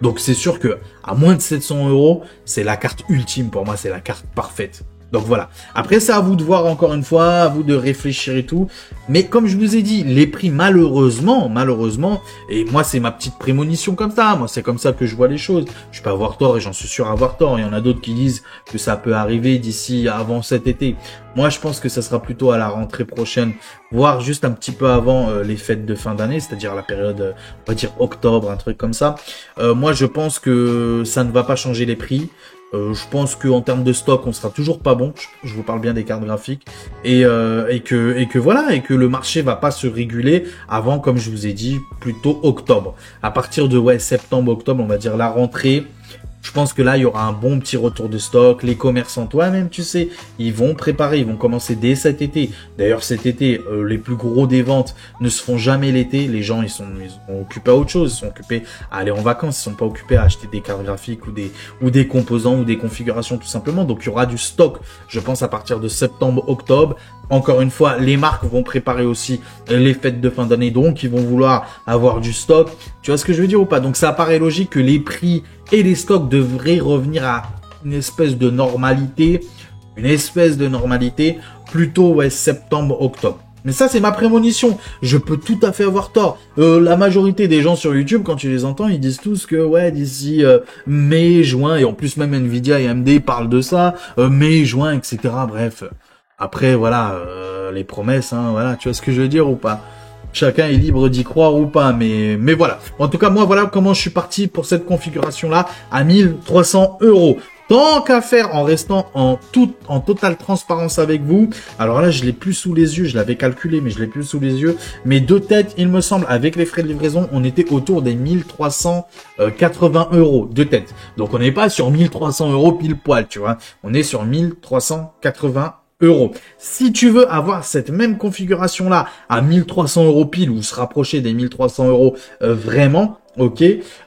Donc c'est sûr que à moins de 700 €, c'est la carte ultime pour moi, c'est la carte parfaite. Donc voilà. Après, c'est à vous de voir encore une fois, à vous de réfléchir et tout. Mais comme je vous ai dit, les prix, malheureusement, et moi, c'est ma petite prémonition comme ça. Moi, c'est comme ça que je vois les choses. Je peux avoir tort et j'en suis sûr avoir tort. Il y en a d'autres qui disent que ça peut arriver d'ici avant cet été. Moi, je pense que ça sera plutôt à la rentrée prochaine, voire juste un petit peu avant les fêtes de fin d'année, c'est-à-dire la période, on va dire octobre, un truc comme ça. Moi, je pense que ça ne va pas changer les prix. Je pense qu'en termes de stock, on sera toujours pas bon. Je vous parle bien des cartes graphiques et que voilà, et que le marché va pas se réguler avant, comme je vous ai dit, plutôt octobre. À partir de septembre, octobre, on va dire la rentrée. Je pense que là, il y aura un bon petit retour de stock. Les commerçants, toi-même, tu sais, ils vont préparer, ils vont commencer dès cet été. D'ailleurs, cet été, les plus gros des ventes ne se font jamais l'été. Les gens, ils sont occupés à autre chose. Ils sont occupés à aller en vacances. Ils sont pas occupés à acheter des cartes graphiques ou des composants ou des configurations, tout simplement. Donc, il y aura du stock, je pense, à partir de septembre, octobre. Encore une fois, les marques vont préparer aussi les fêtes de fin d'année, donc ils vont vouloir avoir du stock. Tu vois ce que je veux dire ou pas? Donc ça paraît logique que les prix et les stocks devraient revenir à une espèce de normalité, plutôt ouais, septembre, octobre. Mais ça, c'est ma prémonition. Je peux tout à fait avoir tort. La majorité des gens sur YouTube, quand tu les entends, ils disent tous que ouais, d'ici mai, juin, et en plus même Nvidia et AMD parlent de ça, mai, juin, etc. Bref. Après, voilà, les promesses, hein, voilà, tu vois ce que je veux dire ou pas? Chacun est libre d'y croire ou pas, mais voilà. En tout cas, moi, voilà comment je suis parti pour cette configuration-là à 1300 €. Tant qu'à faire, en restant en totale transparence avec vous. Alors là, je l'ai plus sous les yeux, je l'avais calculé, mais je l'ai plus sous les yeux. Mais de tête, il me semble, avec les frais de livraison, on était autour des 1380 € de tête. Donc on n'est pas sur 1300 € pile poil, tu vois. On est sur 1380 €. Si tu veux avoir cette même configuration là à 1300 € pile ou se rapprocher des 1300 € vraiment, ok,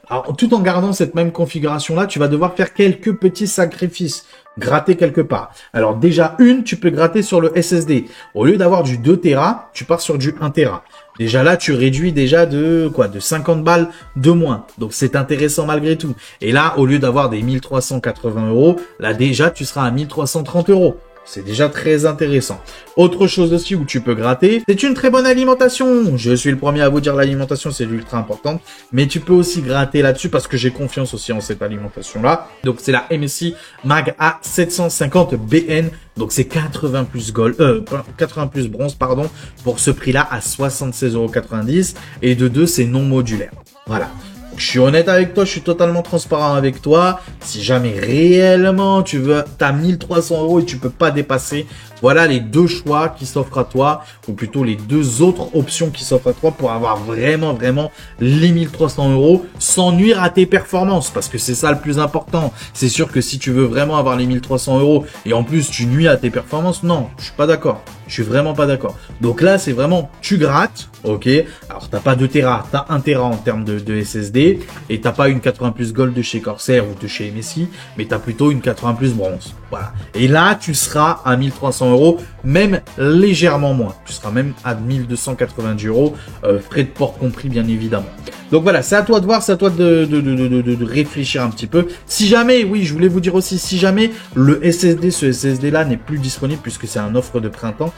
alors tout en gardant cette même configuration là, tu vas devoir faire quelques petits sacrifices, gratter quelque part. Alors déjà tu peux gratter sur le SSD. Au lieu d'avoir du 2 Tera, tu pars sur du 1 Tera. Déjà là, tu réduis déjà de 50 balles de moins. Donc c'est intéressant malgré tout. Et là, au lieu d'avoir des 1380 €, là déjà tu seras à 1330 €. C'est déjà très intéressant. Autre chose aussi où tu peux gratter, c'est une très bonne alimentation. Je suis le premier à vous dire l'alimentation, c'est ultra importante. Mais tu peux aussi gratter là-dessus parce que j'ai confiance aussi en cette alimentation-là. Donc c'est la MSI Mag A750BN. Donc c'est 80 plus bronze, pardon, pour ce prix-là à 76,90 €. Et de deux, c'est non modulaire. Voilà. Je suis honnête avec toi, je suis totalement transparent avec toi. Si jamais réellement tu veux, t'as 1300 € et tu peux pas dépasser, voilà les deux choix qui s'offrent à toi, ou plutôt les deux autres options qui s'offrent à toi pour avoir vraiment les 1300 € sans nuire à tes performances, parce que c'est ça le plus important. C'est sûr que si tu veux vraiment avoir les 1300 € et en plus tu nuis à tes performances, non, je suis pas d'accord. Je suis vraiment pas d'accord. Donc là, c'est vraiment, tu grattes, ok. Alors, t'as pas 2 Tera, t'as 1 Tera en termes de SSD, et t'as pas une 80 plus Gold de chez Corsair ou de chez MSI, mais t'as plutôt une 80 plus bronze. Voilà. Et là, tu seras à 1300 €, même légèrement moins. Tu seras même à 1290 €, frais de port compris, bien évidemment. Donc voilà, c'est à toi de voir, c'est à toi de réfléchir un petit peu. Si jamais, oui, je voulais vous dire aussi, si jamais le SSD, ce SSD-là n'est plus disponible, puisque c'est une offre de printemps,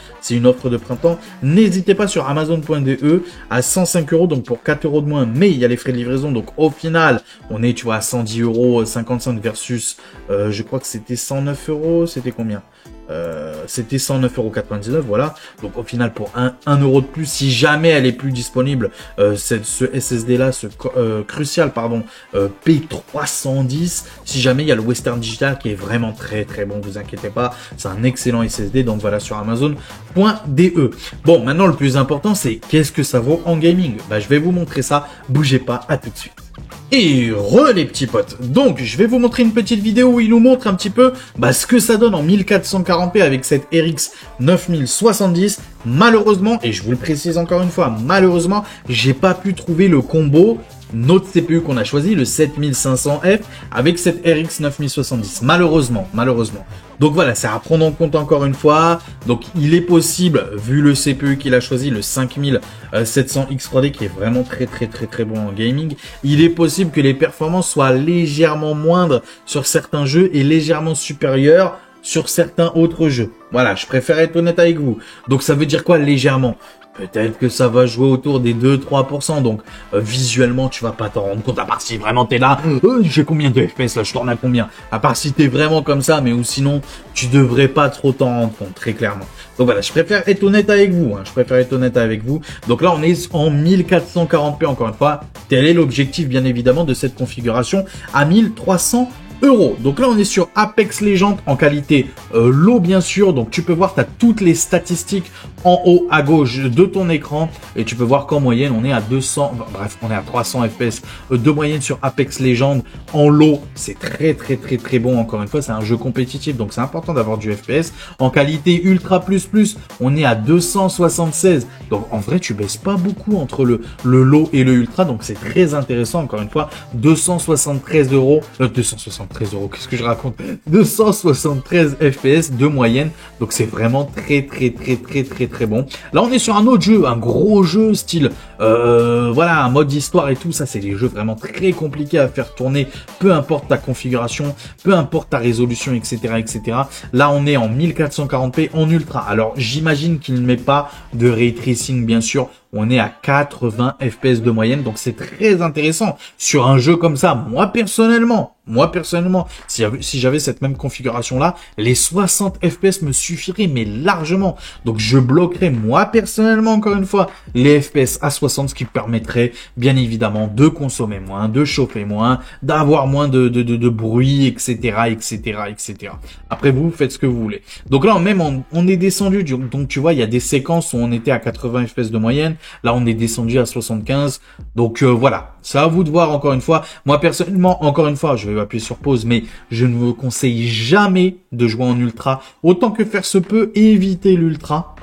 n'hésitez pas sur Amazon.de à 105 €, donc pour 4 € de moins, mais il y a les frais de livraison, donc au final, on est, tu vois, à 110,55 € versus, je crois que c'était 109 €, c'était combien? C'était 109,99 €, voilà. Donc au final, pour 1 € de plus, si jamais elle est plus disponible, ce SSD là, Crucial, pardon, P310, si jamais il y a le Western Digital qui est vraiment très bon, vous inquiétez pas, c'est un excellent SSD, donc voilà, sur Amazon.de. Bon, maintenant le plus important, c'est qu'est-ce que ça vaut en gaming? Bah, je vais vous montrer ça, bougez pas, à tout de suite. Et les petits potes, donc je vais vous montrer une petite vidéo où il nous montre un petit peu ce que ça donne en 1440p avec cette RX 9070. Malheureusement, et je vous le précise encore une fois, malheureusement, j'ai pas pu trouver le combo notre CPU qu'on a choisi, le 7500F, avec cette RX 9070. Malheureusement. Donc voilà, c'est à prendre en compte encore une fois. Donc il est possible, vu le CPU qu'il a choisi, le 5700X3D, qui est vraiment très bon en gaming, il est possible que les performances soient légèrement moindres sur certains jeux et légèrement supérieures sur certains autres jeux. Voilà, je préfère être honnête avec vous. Donc ça veut dire quoi légèrement? Peut-être que ça va jouer autour des 2-3%, donc visuellement tu vas pas t'en rendre compte, à part si vraiment t'es là, j'ai combien de FPS là, je tourne à combien, à part si t'es vraiment comme ça, mais ou sinon tu devrais pas trop t'en rendre compte, très clairement. Donc voilà, je préfère être honnête avec vous, donc là on est en 1440p encore une fois, tel est l'objectif bien évidemment de cette configuration à 1300 euros. Donc là, on est sur Apex Legends en qualité low, bien sûr. Donc tu peux voir, tu as toutes les statistiques en haut à gauche de ton écran. Et tu peux voir qu'en moyenne, on est à 200, bref, on est à 300 FPS de moyenne sur Apex Legends en low. C'est très bon. Encore une fois, c'est un jeu compétitif, donc c'est important d'avoir du FPS. En qualité Ultra plus plus, on est à 276. Donc en vrai, tu baisses pas beaucoup entre le low et le Ultra. Donc c'est très intéressant. Encore une fois, 273 euros. 273 euros, qu'est-ce que je raconte? 273 FPS de moyenne. Donc c'est vraiment très bon. Là, on est sur un autre jeu, un gros jeu style, voilà, un mode histoire et tout. Ça, c'est des jeux vraiment très compliqués à faire tourner. Peu importe ta configuration, peu importe ta résolution, etc. Là, on est en 1440p en ultra. Alors, j'imagine qu'il ne met pas de ray tracing, bien sûr. On est à 80 FPS de moyenne, donc c'est très intéressant sur un jeu comme ça. Moi personnellement, si j'avais cette même configuration-là, les 60 FPS me suffiraient, mais largement. Donc je bloquerais, moi personnellement, encore une fois, les FPS à 60, ce qui permettrait, bien évidemment, de consommer moins, de chauffer moins, d'avoir moins de bruit, etc. Après, vous faites ce que vous voulez. Donc là, même, on est descendu. Donc tu vois, il y a des séquences où on était à 80 FPS de moyenne. Là, on est descendu à 75. Donc voilà, c'est à vous de voir encore une fois. Moi, personnellement, encore une fois, je vais appuyer sur pause, mais je ne vous conseille jamais de jouer en ultra. Autant que faire se peut, évitez l'ultra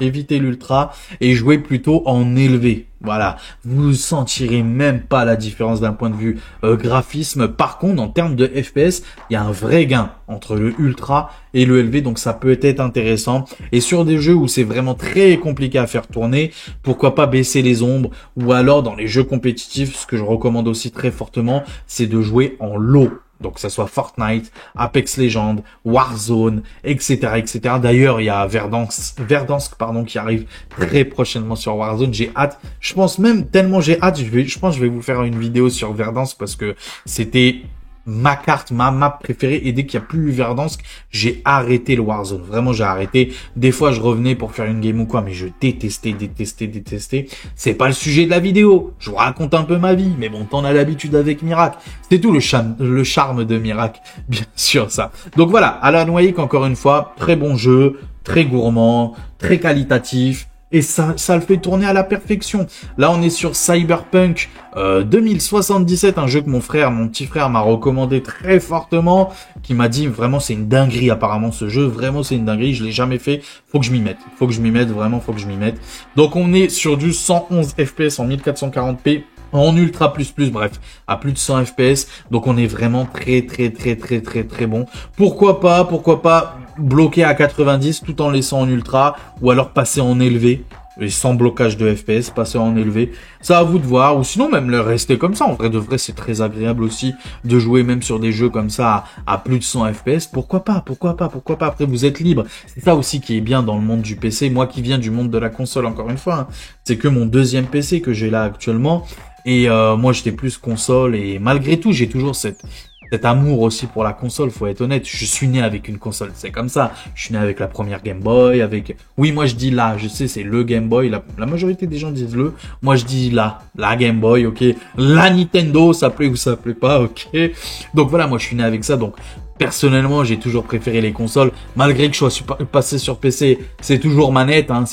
et jouez plutôt en élevé. Voilà, vous sentirez même pas la différence d'un point de vue graphisme. Par contre, en termes de FPS, il y a un vrai gain entre le ultra et le élevé, donc ça peut être intéressant. Et sur des jeux où c'est vraiment très compliqué à faire tourner, pourquoi pas baisser les ombres, ou alors dans les jeux compétitifs, ce que je recommande aussi très fortement, c'est de jouer en low. Donc, que ça soit Fortnite, Apex Legends, Warzone, etc. D'ailleurs, il y a Verdansk, qui arrive très prochainement sur Warzone. J'ai hâte. Je pense même tellement j'ai hâte, je pense que je vais vous faire une vidéo sur Verdansk parce que c'était ma carte, ma map préférée, et dès qu'il n'y a plus Verdansk, j'ai arrêté le Warzone. Vraiment, j'ai arrêté. Des fois, je revenais pour faire une game ou quoi, mais je détestais. C'est pas le sujet de la vidéo. Je vous raconte un peu ma vie, mais bon, t'en as l'habitude avec Mirac. C'est tout le charme de Mirac, bien sûr, ça. Donc voilà, Alan Wake, encore une fois, très bon jeu, très gourmand, très qualitatif. Et ça le fait tourner à la perfection. Là, on est sur Cyberpunk 2077, un jeu que mon petit frère m'a recommandé très fortement, qui m'a dit vraiment c'est une dinguerie apparemment ce jeu, vraiment c'est une dinguerie, je l'ai jamais fait, faut que je m'y mette, vraiment faut que je m'y mette. Donc on est sur du 111 FPS en 1440p. En ultra plus, bref, à plus de 100 FPS. Donc on est vraiment très bon. Pourquoi pas bloquer à 90 tout en laissant en ultra, ou alors passer en élevé. Et sans blocage de FPS, passer en élevé. Ça à vous de voir, ou sinon même le rester comme ça. En vrai de vrai, c'est très agréable aussi de jouer même sur des jeux comme ça à plus de 100 FPS. Pourquoi pas. Après, vous êtes libre. C'est ça aussi qui est bien dans le monde du PC. Moi qui viens du monde de la console, encore une fois, hein, c'est que mon deuxième PC que j'ai là actuellement. Et moi, j'étais plus console, et malgré tout, j'ai toujours cet amour aussi pour la console, faut être honnête. Je suis né avec une console, c'est comme ça. Je suis né avec la première Game Boy, oui, moi je dis là, je sais, c'est le Game Boy. La majorité des gens disent le. Moi je dis là, la Game Boy, ok. La Nintendo, ça plaît ou ça plaît pas, ok. Donc voilà, moi je suis né avec ça, donc personnellement, j'ai toujours préféré les consoles, malgré que je sois passé sur PC, c'est toujours manette, hein,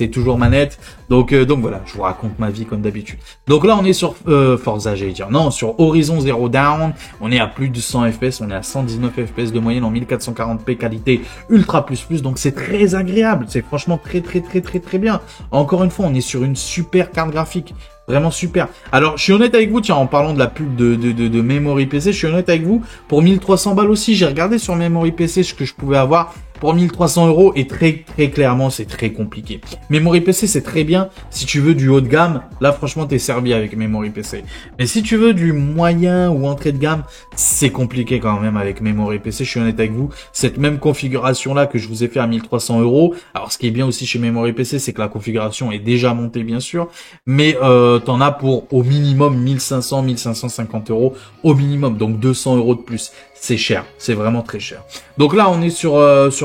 Donc voilà, je vous raconte ma vie comme d'habitude. Donc là, on est sur Forza, j'allais dire. Non, sur Horizon Zero Dawn, on est à plus de 100 FPS, on est à 119 FPS de moyenne en 1440p qualité ultra plus. Donc c'est très agréable, c'est franchement très bien. Encore une fois, on est sur une super carte graphique. Vraiment super. Alors, je suis honnête avec vous, tiens, en parlant de la pub de Memory PC, je suis honnête avec vous, pour 1300 balles aussi, j'ai regardé sur Memory PC ce que je pouvais avoir pour 1300 euros, et très clairement, c'est très compliqué. Memory PC, c'est très bien. Si tu veux du haut de gamme, là, franchement, t'es servi avec Memory PC. Mais si tu veux du moyen ou entrée de gamme, c'est compliqué quand même avec Memory PC. Je suis honnête avec vous. Cette même configuration-là que je vous ai fait à 1300 euros. Alors, ce qui est bien aussi chez Memory PC, c'est que la configuration est déjà montée, bien sûr. Mais, t'en as pour au minimum 1500, 1550 euros au minimum. Donc, 200 euros de plus. C'est cher, c'est vraiment très cher. Donc là, on est sur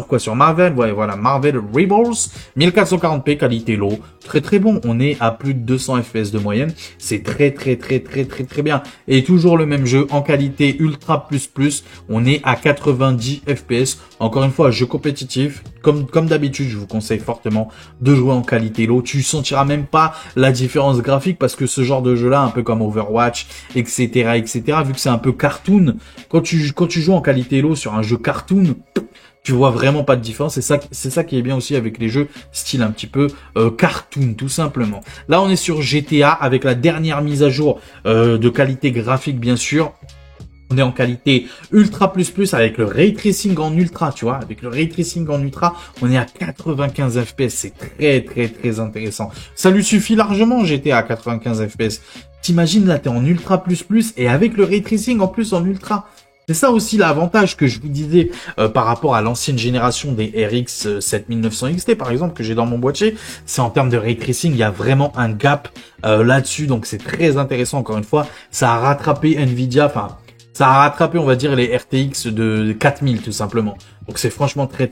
quoi? Sur Marvel, ouais, voilà, Marvel Rebels, 1440p, qualité low. très très bon. On est à plus de 200 FPS de moyenne. C'est très bien. Et toujours le même jeu en qualité ultra plus. On est à 90 FPS. Encore une fois, jeu compétitif. Comme d'habitude, je vous conseille fortement de jouer en qualité low. Tu sentiras même pas la différence graphique parce que ce genre de jeu-là, un peu comme Overwatch, etc., vu que c'est un peu cartoon, quand tu joues en qualité low sur un jeu cartoon, tu vois vraiment pas de différence. C'est ça qui est bien aussi avec les jeux style un petit peu cartoon, tout simplement. Là, on est sur GTA avec la dernière mise à jour de qualité graphique, bien sûr. On est en qualité ultra plus avec le ray tracing en ultra, tu vois. Avec le ray tracing en ultra, on est à 95 FPS. C'est très intéressant. Ça lui suffit largement, GTA à 95 FPS. T'imagines, là, t'es en ultra plus et avec le ray tracing en plus en ultra. C'est ça aussi l'avantage que je vous disais par rapport à l'ancienne génération des RX 7900 XT, par exemple, que j'ai dans mon boîtier. C'est en termes de ray tracing, il y a vraiment un gap là-dessus. Donc, c'est très intéressant. Encore une fois, ça a rattrapé Nvidia, enfin... Ça a rattrapé, on va dire, les RTX de 4000, tout simplement. Donc, c'est franchement très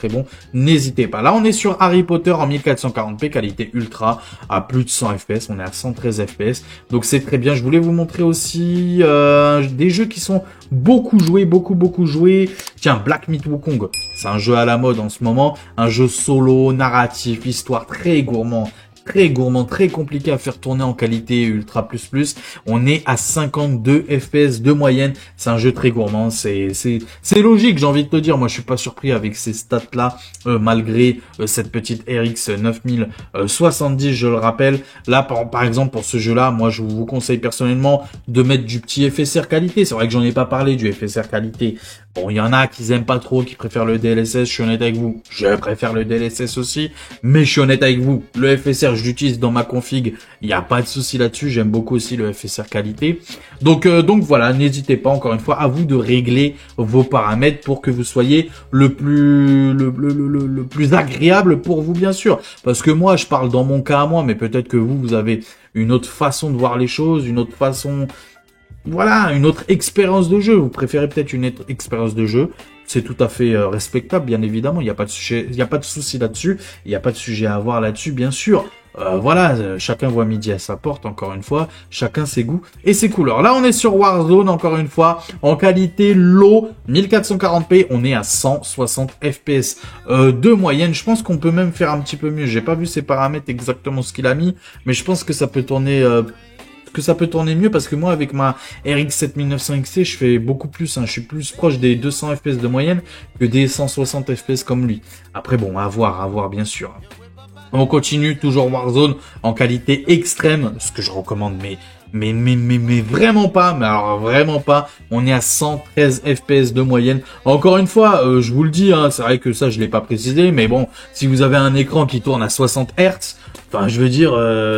bon. N'hésitez pas. Là, on est sur Harry Potter en 1440p, qualité ultra, à plus de 100 FPS. On est à 113 FPS. Donc, c'est très bien. Je voulais vous montrer aussi des jeux qui sont beaucoup joués. Tiens, Black Myth Wukong. C'est un jeu à la mode en ce moment. Un jeu solo, narratif, histoire très gourmand, très compliqué à faire tourner en qualité ultra plus. On est à 52 FPS de moyenne. C'est un jeu très gourmand. C'est logique, j'ai envie de te dire. Moi, je suis pas surpris avec ces stats-là, malgré cette petite RX 9070, je le rappelle. Là, par exemple, pour ce jeu-là, moi, je vous conseille personnellement de mettre du petit FSR qualité. C'est vrai que j'en ai pas parlé du FSR qualité. Bon, il y en a qui aiment pas trop, qui préfèrent le DLSS. Je suis honnête avec vous. Je préfère le DLSS aussi. Mais je suis honnête avec vous. Le FSR, je l'utilise dans ma config. Il n'y a pas de souci là-dessus. J'aime beaucoup aussi le FSR qualité. Donc voilà, n'hésitez pas, encore une fois, à vous de régler vos paramètres pour que vous soyez le plus agréable pour vous, bien sûr. Parce que moi, je parle dans mon cas à moi, mais peut-être que vous avez une autre façon de voir les choses, une autre façon... Voilà, une autre expérience de jeu. Vous préférez peut-être une autre expérience de jeu. C'est tout à fait respectable, bien évidemment. Il n'y a pas de sujet, il n'y a pas de souci là-dessus. Il n'y a pas de sujet à avoir là-dessus, bien sûr. Voilà, chacun voit midi à sa porte, encore une fois. Chacun ses goûts et ses couleurs. Là, on est sur Warzone, encore une fois. En qualité low, 1440p. On est à 160 FPS de moyenne. Je pense qu'on peut même faire un petit peu mieux. J'ai pas vu ses paramètres exactement ce qu'il a mis. Mais je pense que ça peut tourner... mieux parce que moi avec ma RX 7900 XT je fais beaucoup plus, je suis plus proche des 200 FPS de moyenne que des 160 FPS comme lui. Après bon, à voir bien sûr. On continue toujours Warzone en qualité extrême, ce que je recommande mais vraiment pas, mais alors vraiment pas. On est à 113 FPS de moyenne. Encore une fois, je vous le dis, c'est vrai que ça je l'ai pas précisé, mais bon, si vous avez un écran qui tourne à 60 Hz, enfin je veux dire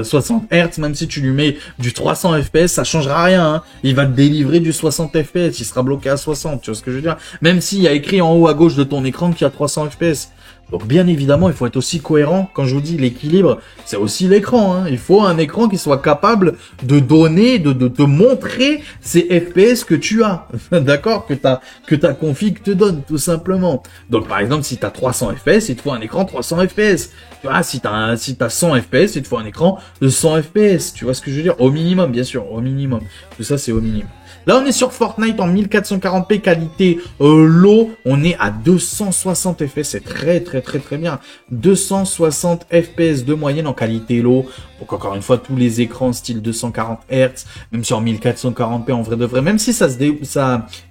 60 Hz, même si tu lui mets du 300 FPS, ça changera rien. Il va te délivrer du 60 FPS, il sera bloqué à 60, tu vois ce que je veux dire. Même s'il y a écrit en haut à gauche de ton écran qu'il y a 300 FPS. Donc bien évidemment, il faut être aussi cohérent. Quand je vous dis l'équilibre, c'est aussi l'écran. Il faut un écran qui soit capable de donner, de te montrer ces FPS que tu as. D'accord, que ta config te donne, tout simplement. Donc par exemple, si tu as 300 FPS, il te faut un écran 300 FPS. Tu vois, si t'as 100 FPS, il te faut un écran de 100 FPS. Tu vois ce que je veux dire? Au minimum, bien sûr, au minimum. Tout ça, c'est au minimum. Là, on est sur Fortnite en 1440p qualité low. On est à 260 FPS. C'est très bien. 260 FPS de moyenne en qualité low. Donc encore une fois, tous les écrans style 240 Hz, même sur 1440p en vrai de vrai. Même si il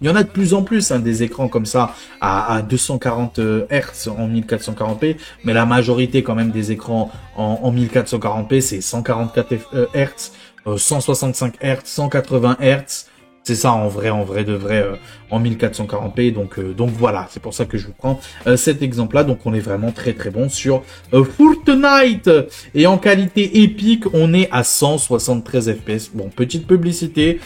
y en a de plus en plus des écrans comme ça à 240 Hz en 1440p. Mais la majorité quand même des écrans en 1440p, c'est 144 Hz, 165 Hz, 180 Hz. C'est ça en vrai de vrai en 1440p. Donc voilà, c'est pour ça que je vous prends cet exemple-là. Donc on est vraiment très bon sur Fortnite. Et en qualité épique, on est à 173 FPS. Bon, petite publicité.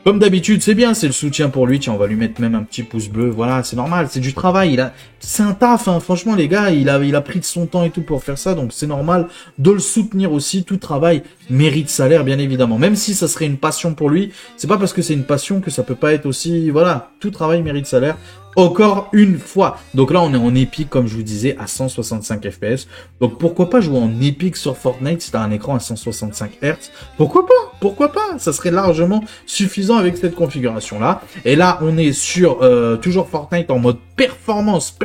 Comme d'habitude, c'est bien, c'est le soutien pour lui. Tiens, on va lui mettre même un petit pouce bleu. Voilà, c'est normal, c'est du travail. C'est un taf, franchement, les gars, il a pris de son temps et tout pour faire ça. Donc, c'est normal de le soutenir aussi. Tout travail mérite salaire, bien évidemment. Même si ça serait une passion pour lui, c'est pas parce que c'est une passion que ça peut pas être aussi, voilà, tout travail mérite salaire. encore une fois. Donc là, on est en épique, comme je vous disais, à 165 FPS. Donc pourquoi pas jouer en épique sur Fortnite si t'as un écran à 165 Hz? Pourquoi pas? Pourquoi pas? Ça serait largement suffisant avec cette configuration-là. Et là, on est sur toujours Fortnite en mode performance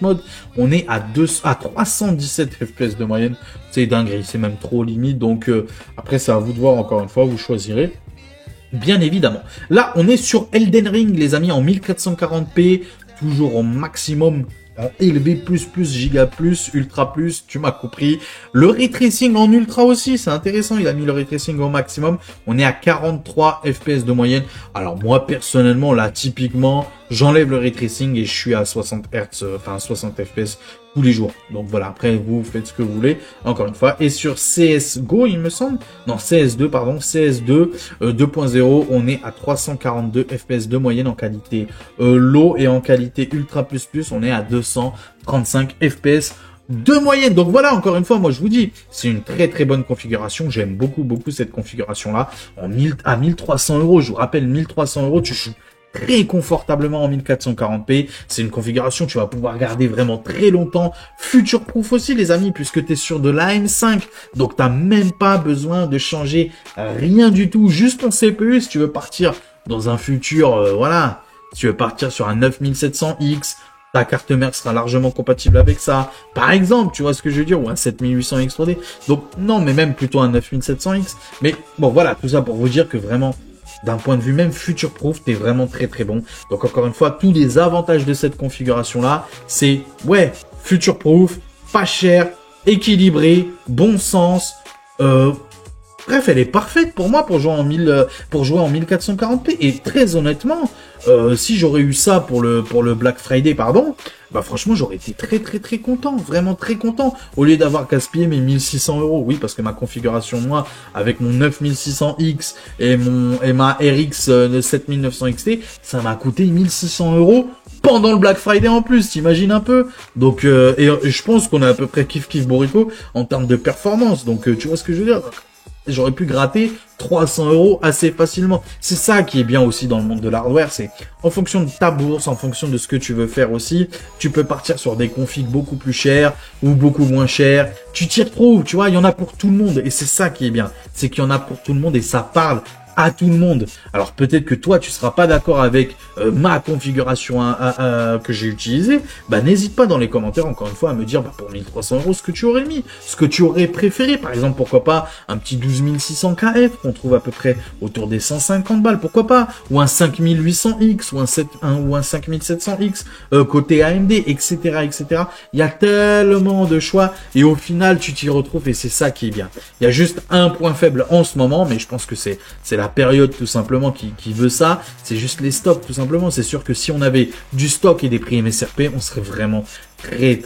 mode. On est à 317 FPS de moyenne. C'est dinguerie, c'est même trop limite. Donc après, c'est à vous de voir, encore une fois, vous choisirez. Bien évidemment. Là, on est sur Elden Ring, les amis, en 1440p, toujours au maximum, en élevé giga ultra plus, tu m'as compris. Le ray tracing en ultra aussi, c'est intéressant, il a mis le ray tracing au maximum. On est à 43 FPS de moyenne. Alors moi, personnellement, là, typiquement, j'enlève le ray tracing et je suis à 60 Hz, enfin 60 FPS tous les jours. Donc voilà, après vous faites ce que vous voulez, encore une fois. Et sur CSGO, il me semble, non, CS2, pardon, CS2 2.0, on est à 342 FPS de moyenne en qualité low, et en qualité ultra on est à 235 FPS de moyenne. Donc voilà, encore une fois, moi je vous dis, c'est une très bonne configuration. J'aime beaucoup cette configuration là. À 1300 euros, je vous rappelle, 1300 euros, tu joues très confortablement en 1440p. C'est une configuration que tu vas pouvoir garder vraiment très longtemps. Future proof aussi, les amis, puisque tu es sur de l'AM5. Donc t'as même pas besoin de changer rien du tout. Juste ton CPU si tu veux partir dans un futur, voilà. Si tu veux partir sur un 9700X, ta carte mère sera largement compatible avec ça. Par exemple, tu vois ce que je veux dire, ou un 7800X 3D. Donc non, mais même plutôt un 9700X. Mais bon, voilà, tout ça pour vous dire que vraiment, d'un point de vue même future proof, t'es vraiment très bon. Donc encore une fois, tous les avantages de cette configuration là, c'est ouais, future proof, pas cher, équilibré, bon sens. Bref, elle est parfaite pour moi pour jouer en 1440p. Et très honnêtement, si j'aurais eu ça pour le Black Friday, pardon, bah franchement j'aurais été très content, vraiment très content, au lieu d'avoir gaspillé mes 1600 euros. Oui, parce que ma configuration, moi, avec mon 9600X et ma RX 7900 XT, ça m'a coûté 1600 euros pendant le Black Friday en plus, t'imagines un peu. Donc et je pense qu'on a à peu près kiff Borico en termes de performance. Donc tu vois ce que je veux dire. J'aurais pu gratter 300 euros assez facilement. C'est ça qui est bien aussi dans le monde de l'hardware, c'est en fonction de ta bourse, en fonction de ce que tu veux faire aussi, tu peux partir sur des configs beaucoup plus chers ou beaucoup moins chers. Tu t'y retrouves, tu vois, il y en a pour tout le monde et c'est ça qui est bien. C'est qu'il y en a pour tout le monde et ça parle à tout le monde. Alors peut-être que toi tu seras pas d'accord avec ma configuration que j'ai utilisée, bah n'hésite pas dans les commentaires encore une fois à me dire pour 1300 euros ce que tu aurais mis, ce que tu aurais préféré. Par exemple, pourquoi pas un petit 12600 KF qu'on trouve à peu près autour des 150 balles, pourquoi pas, ou un 5800X ou un 5700X côté AMD, etc. Il y a tellement de choix et au final tu t'y retrouves et c'est ça qui est bien. Il y a juste un point faible en ce moment, mais je pense que c'est la période tout simplement qui veut ça, c'est juste les stocks tout simplement. C'est sûr que si on avait du stock et des prix MSRP, on serait vraiment très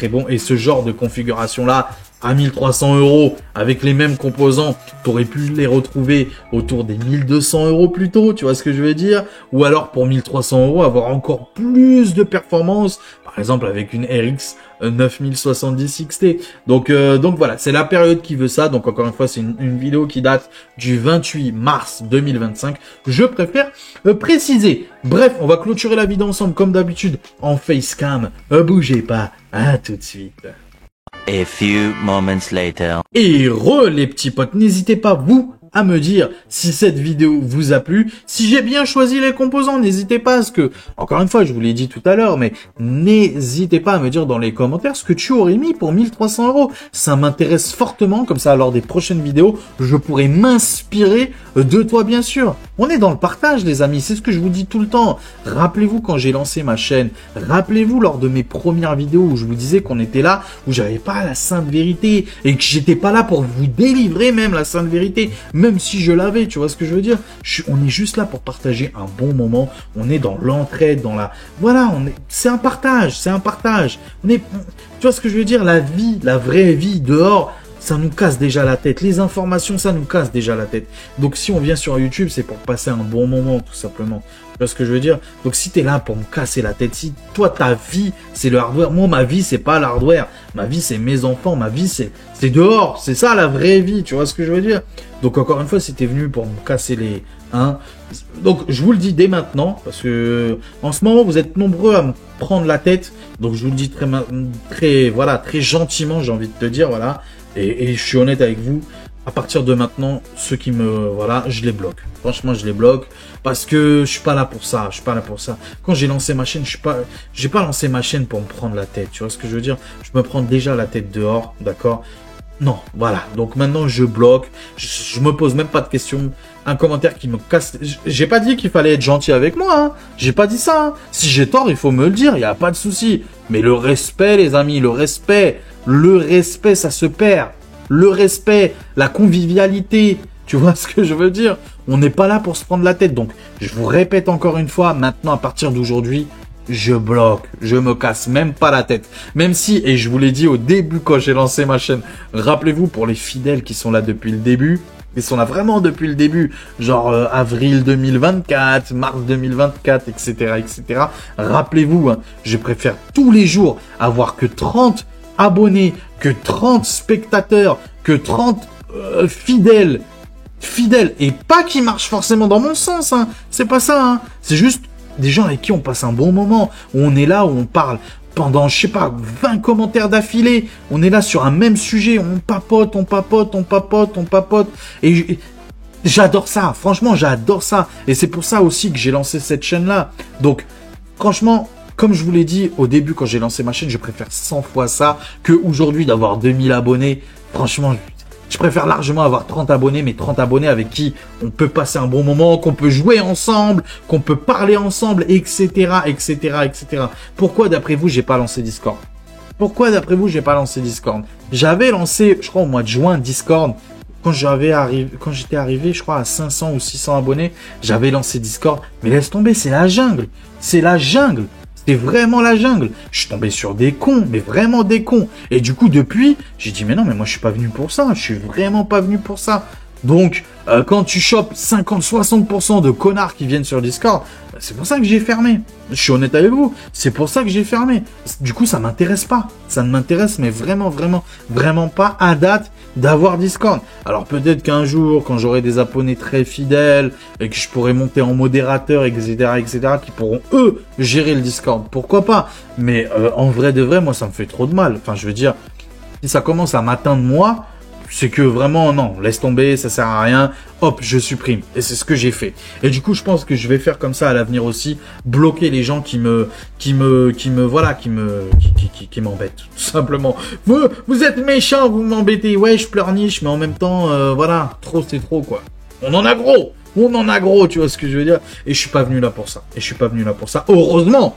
bon. Et ce genre de configuration là à 1300 euros avec les mêmes composants, tu aurais pu les retrouver autour des 1200 euros plus tôt, tu vois ce que je veux dire, ou alors pour 1300 euros avoir encore plus de performance, par exemple avec une RX 9070 XT. Donc voilà, c'est la période qui veut ça. Donc encore une fois, c'est une vidéo qui date du 28 mars 2025. Je préfère préciser. Bref, on va clôturer la vidéo ensemble comme d'habitude en facecam. Bougez pas, à tout de suite. A few moments later. Et les petits potes, n'hésitez pas vous à me dire si cette vidéo vous a plu, si j'ai bien choisi les composants. N'hésitez pas à ce que, encore une fois, je vous l'ai dit tout à l'heure, mais n'hésitez pas à me dire dans les commentaires ce que tu aurais mis pour 1300 euros. Ça m'intéresse fortement, comme ça lors des prochaines vidéos, je pourrais m'inspirer de toi bien sûr. On est dans le partage les amis, c'est ce que je vous dis tout le temps. Rappelez-vous quand j'ai lancé ma chaîne, rappelez-vous lors de mes premières vidéos où je vous disais qu'on était là, où j'avais pas la sainte vérité et que j'étais pas là pour vous délivrer même la sainte vérité. Même si je l'avais, tu vois ce que je veux dire. On est juste là pour partager un bon moment. On est dans l'entraide, dans la... Voilà, c'est un partage, tu vois ce que je veux dire. La vie, la vraie vie dehors, ça nous casse déjà la tête. Les informations, ça nous casse déjà la tête. Donc si on vient sur YouTube, c'est pour passer un bon moment, tout simplement. Tu vois ce que je veux dire? Donc si t'es là pour me casser la tête, si toi ta vie c'est le hardware, moi ma vie c'est pas l'hardware, ma vie c'est mes enfants, ma vie c'est dehors, c'est ça la vraie vie, tu vois ce que je veux dire? Donc encore une fois, si t'es venu pour me casser hein. Donc, je vous le dis dès maintenant, parce que en ce moment, vous êtes nombreux à me prendre la tête. Donc, je vous le dis très gentiment, j'ai envie de te dire, voilà. Et je suis honnête avec vous. À partir de maintenant, ceux qui me, voilà, je les bloque. Franchement, je les bloque parce que je suis pas là pour ça. Je suis pas là pour ça. Quand j'ai lancé ma chaîne, j'ai pas lancé ma chaîne pour me prendre la tête. Tu vois ce que je veux dire? Je me prends déjà la tête dehors, d'accord? Non, voilà. Donc maintenant, je bloque. Je me pose même pas de questions. Un commentaire qui me casse. J'ai pas dit qu'il fallait être gentil avec moi. Hein. J'ai pas dit ça. Hein. Si j'ai tort, il faut me le dire. Il y a pas de souci. Mais le respect, les amis, le respect, ça se perd. Le respect, la convivialité. Tu vois ce que je veux dire? On n'est pas là pour se prendre la tête. Donc, je vous répète encore une fois. Maintenant, à partir d'aujourd'hui, je bloque, je me casse même pas la tête. Même si, et je vous l'ai dit au début quand j'ai lancé ma chaîne, rappelez-vous pour les fidèles qui sont là depuis le début, ils sont là vraiment depuis le début, genre avril 2024, mars 2024, etc., etc. Rappelez-vous, hein, je préfère tous les jours avoir que 30 abonnés, que 30 spectateurs, que 30 fidèles, et pas qui marchent forcément dans mon sens, hein. C'est pas ça, hein. C'est juste des gens avec qui on passe un bon moment, où on est là, où on parle pendant, je sais pas, 20 commentaires d'affilée, on est là sur un même sujet, on papote, et j'adore ça, franchement, j'adore ça, et c'est pour ça aussi que j'ai lancé cette chaîne-là. Donc, franchement, comme je vous l'ai dit au début quand j'ai lancé ma chaîne, je préfère 100 fois ça que aujourd'hui d'avoir 2000 abonnés. Franchement, je préfère largement avoir 30 abonnés, mais 30 abonnés avec qui on peut passer un bon moment, qu'on peut jouer ensemble, qu'on peut parler ensemble, etc., etc., etc. Pourquoi, d'après vous, j'ai pas lancé Discord? Pourquoi, d'après vous, j'ai pas lancé Discord? J'avais lancé, je crois, au mois de juin, Discord. Quand j'étais arrivé, je crois, à 500 ou 600 abonnés, j'avais lancé Discord. Mais laisse tomber, c'est la jungle. C'est la jungle. C'était vraiment la jungle. Je suis tombé sur des cons, mais vraiment des cons. Et du coup, depuis, j'ai dit, mais non, mais moi, je suis pas venu pour ça. Je suis vraiment pas venu pour ça. Donc, quand tu chopes 50-60% de connards qui viennent sur Discord, c'est pour ça que j'ai fermé. Je suis honnête avec vous. C'est pour ça que j'ai fermé. Du coup, ça m'intéresse pas. Ça ne m'intéresse, mais vraiment, vraiment, vraiment pas à date d'avoir Discord. Alors peut-être qu'un jour, quand j'aurai des abonnés très fidèles et que je pourrai monter en modérateur, etc., etc., qui pourront, eux, gérer le Discord. Pourquoi pas? Mais en vrai de vrai, moi, ça me fait trop de mal. Enfin, je veux dire, si ça commence à m'atteindre, moi, c'est que vraiment, non, laisse tomber, ça sert à rien, hop, je supprime. Et c'est ce que j'ai fait. Et du coup, je pense que je vais faire comme ça à l'avenir aussi, bloquer les gens qui m'embêtent, tout simplement. Vous êtes méchants, vous m'embêtez, ouais, je pleurniche, mais en même temps, voilà, trop, c'est trop, quoi. On en a gros, tu vois ce que je veux dire. Et je suis pas venu là pour ça. Heureusement,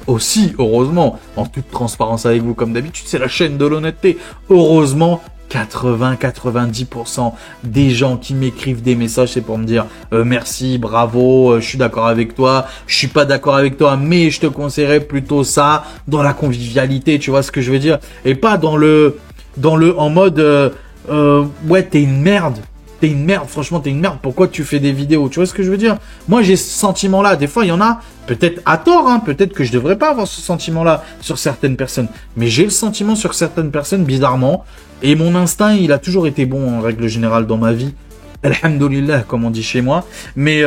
en toute transparence avec vous, comme d'habitude, c'est la chaîne de l'honnêteté. Heureusement, 80-90% des gens qui m'écrivent des messages, c'est pour me dire merci, bravo, je suis d'accord avec toi, je suis pas d'accord avec toi, mais je te conseillerais plutôt ça, dans la convivialité, tu vois ce que je veux dire, et pas dans le en mode ouais, t'es une merde, franchement t'es une merde, pourquoi tu fais des vidéos, tu vois ce que je veux dire. Moi j'ai ce sentiment là, des fois il y en a, peut-être à tort, hein, peut-être que je devrais pas avoir ce sentiment là sur certaines personnes, mais j'ai le sentiment sur certaines personnes bizarrement, et mon instinct il a toujours été bon en règle générale dans ma vie, alhamdoulilah comme on dit chez moi, mais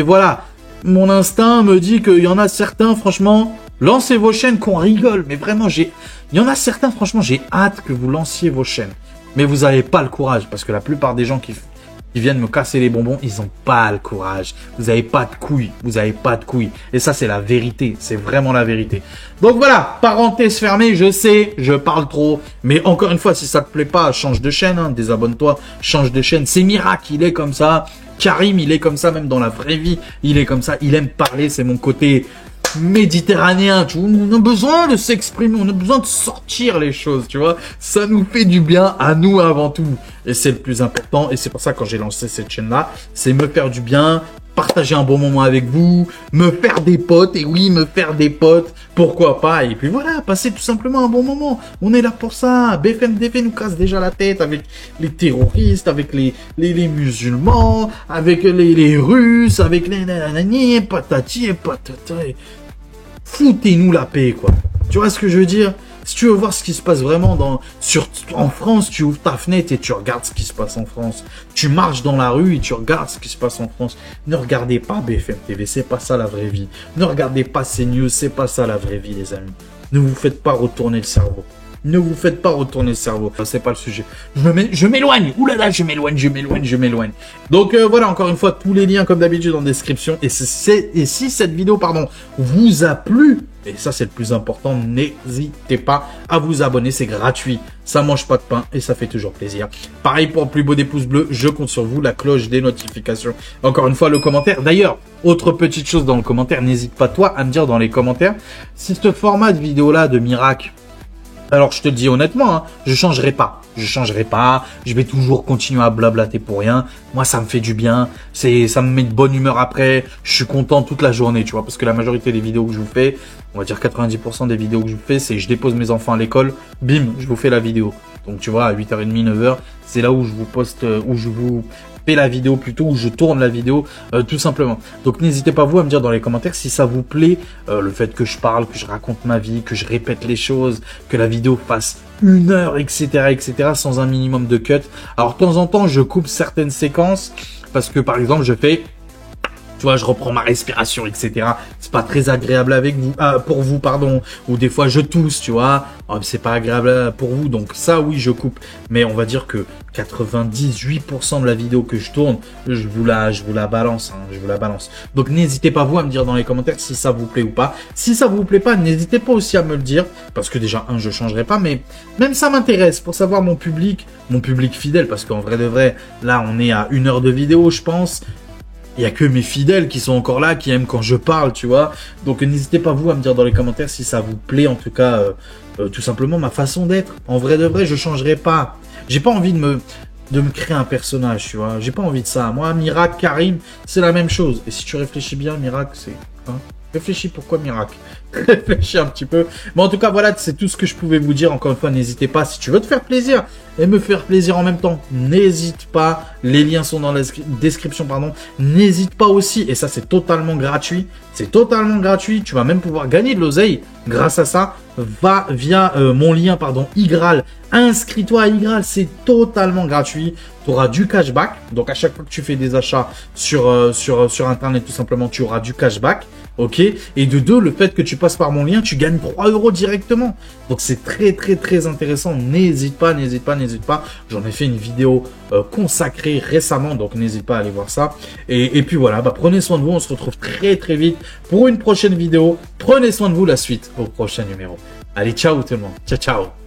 voilà, mon instinct me dit qu'il y en a certains, franchement, lancez vos chaînes qu'on rigole, mais vraiment il y en a certains, franchement j'ai hâte que vous lanciez vos chaînes. Mais vous n'avez pas le courage, parce que la plupart des gens qui viennent me casser les bonbons, ils n'ont pas le courage. Vous n'avez pas de couilles. Et ça, c'est la vérité. C'est vraiment la vérité. Donc voilà, parenthèse fermée, je sais, je parle trop. Mais encore une fois, si ça te plaît pas, change de chaîne, hein, désabonne-toi, change de chaîne. C'est Miracle, il est comme ça. Karim, il est comme ça, même dans la vraie vie, il est comme ça. Il aime parler, c'est mon côté méditerranéen, tu vois, on a besoin de s'exprimer, on a besoin de sortir les choses, tu vois, ça nous fait du bien à nous avant tout, et c'est le plus important, et c'est pour ça que quand j'ai lancé cette chaîne-là, c'est me faire du bien, partager un bon moment avec vous, me faire des potes, et oui, me faire des potes, pourquoi pas, et puis voilà, passer tout simplement un bon moment, on est là pour ça. BFMDV nous casse déjà la tête avec les terroristes, avec les musulmans, avec les Russes, avec les nanani, patati et patata. Foutez-nous la paix, quoi. Tu vois ce que je veux dire? Si tu veux voir ce qui se passe vraiment en France, tu ouvres ta fenêtre et tu regardes ce qui se passe en France. Tu marches dans la rue et tu regardes ce qui se passe en France. Ne regardez pas BFM TV, c'est pas ça la vraie vie. Ne regardez pas CNews, c'est pas ça la vraie vie, les amis. Ne vous faites pas retourner le cerveau. Ne vous faites pas retourner le cerveau. C'est pas le sujet. Je m'éloigne. Ouh là là, je m'éloigne. Donc voilà, encore une fois, tous les liens comme d'habitude en description. Et si cette vidéo, vous a plu, et ça c'est le plus important, n'hésitez pas à vous abonner, c'est gratuit. Ça mange pas de pain et ça fait toujours plaisir. Pareil pour le plus beau des pouces bleus, je compte sur vous, la cloche des notifications. Encore une fois, le commentaire. D'ailleurs, autre petite chose dans le commentaire, n'hésite pas toi à me dire dans les commentaires si ce format de vidéo là de Mirac. Alors, je te le dis honnêtement, hein, je changerai pas. Je vais toujours continuer à blablater pour rien. Moi, ça me fait du bien. Ça me met de bonne humeur après. Je suis content toute la journée, tu vois, parce que la majorité des vidéos que je vous fais, on va dire 90% des vidéos que je vous fais, c'est je dépose mes enfants à l'école, bim, je vous fais la vidéo. Donc, tu vois, à 8h30, 9h, c'est là où je vous poste, où je vous fais la vidéo plutôt, où je tourne la vidéo, tout simplement. Donc, n'hésitez pas, vous, à me dire dans les commentaires si ça vous plaît, le fait que je parle, que je raconte ma vie, que je répète les choses, que la vidéo fasse 1 heure, etc., sans un minimum de cut. Alors, de temps en temps, je coupe certaines séquences parce que, par exemple, je fais... Tu vois, je reprends ma respiration, etc. C'est pas très agréable avec vous, pour vous, pardon. Ou des fois, je tousse, tu vois. Oh, c'est pas agréable pour vous. Donc ça, oui, je coupe. Mais on va dire que 98% de la vidéo que je tourne, je vous la balance, hein, je vous la balance. Donc n'hésitez pas, vous, à me dire dans les commentaires si ça vous plaît ou pas. Si ça vous plaît pas, n'hésitez pas aussi à me le dire. Parce que déjà, je changerai pas. Mais même ça m'intéresse pour savoir mon public fidèle. Parce qu'en vrai de vrai, là, on est à 1 heure de vidéo, je pense. Il y a que mes fidèles qui sont encore là, qui aiment quand je parle, tu vois. Donc n'hésitez pas vous à me dire dans les commentaires si ça vous plaît, en tout cas, tout simplement ma façon d'être. En vrai de vrai, je changerai pas. J'ai pas envie de me créer un personnage, tu vois. J'ai pas envie de ça. Moi, Mirac, Karim, c'est la même chose. Et si tu réfléchis bien, Mirac, c'est... Hein, réfléchis, pourquoi Mirac? Réfléchis un petit peu. Mais en tout cas, voilà, c'est tout ce que je pouvais vous dire. Encore une fois, n'hésitez pas. Si tu veux te faire plaisir et me faire plaisir en même temps, n'hésite pas. Les liens sont dans la description, pardon. N'hésite pas aussi. Et ça, c'est totalement gratuit. C'est totalement gratuit. Tu vas même pouvoir gagner de l'oseille grâce à ça. Va via mon lien, pardon, Igral. Inscris-toi à Igral. C'est totalement gratuit. Tu auras du cashback. Donc, à chaque fois que tu fais des achats sur Internet, tout simplement, tu auras du cashback. Ok. Et de deux, le fait que tu passes par mon lien, tu gagnes 3 € directement. Donc, c'est très intéressant. N'hésite pas. J'en ai fait une vidéo consacrée récemment. Donc, n'hésite pas à aller voir ça. Et puis voilà, prenez soin de vous. On se retrouve très vite pour une prochaine vidéo. Prenez soin de vous, la suite au prochain numéro. Allez, ciao tout le monde. Ciao.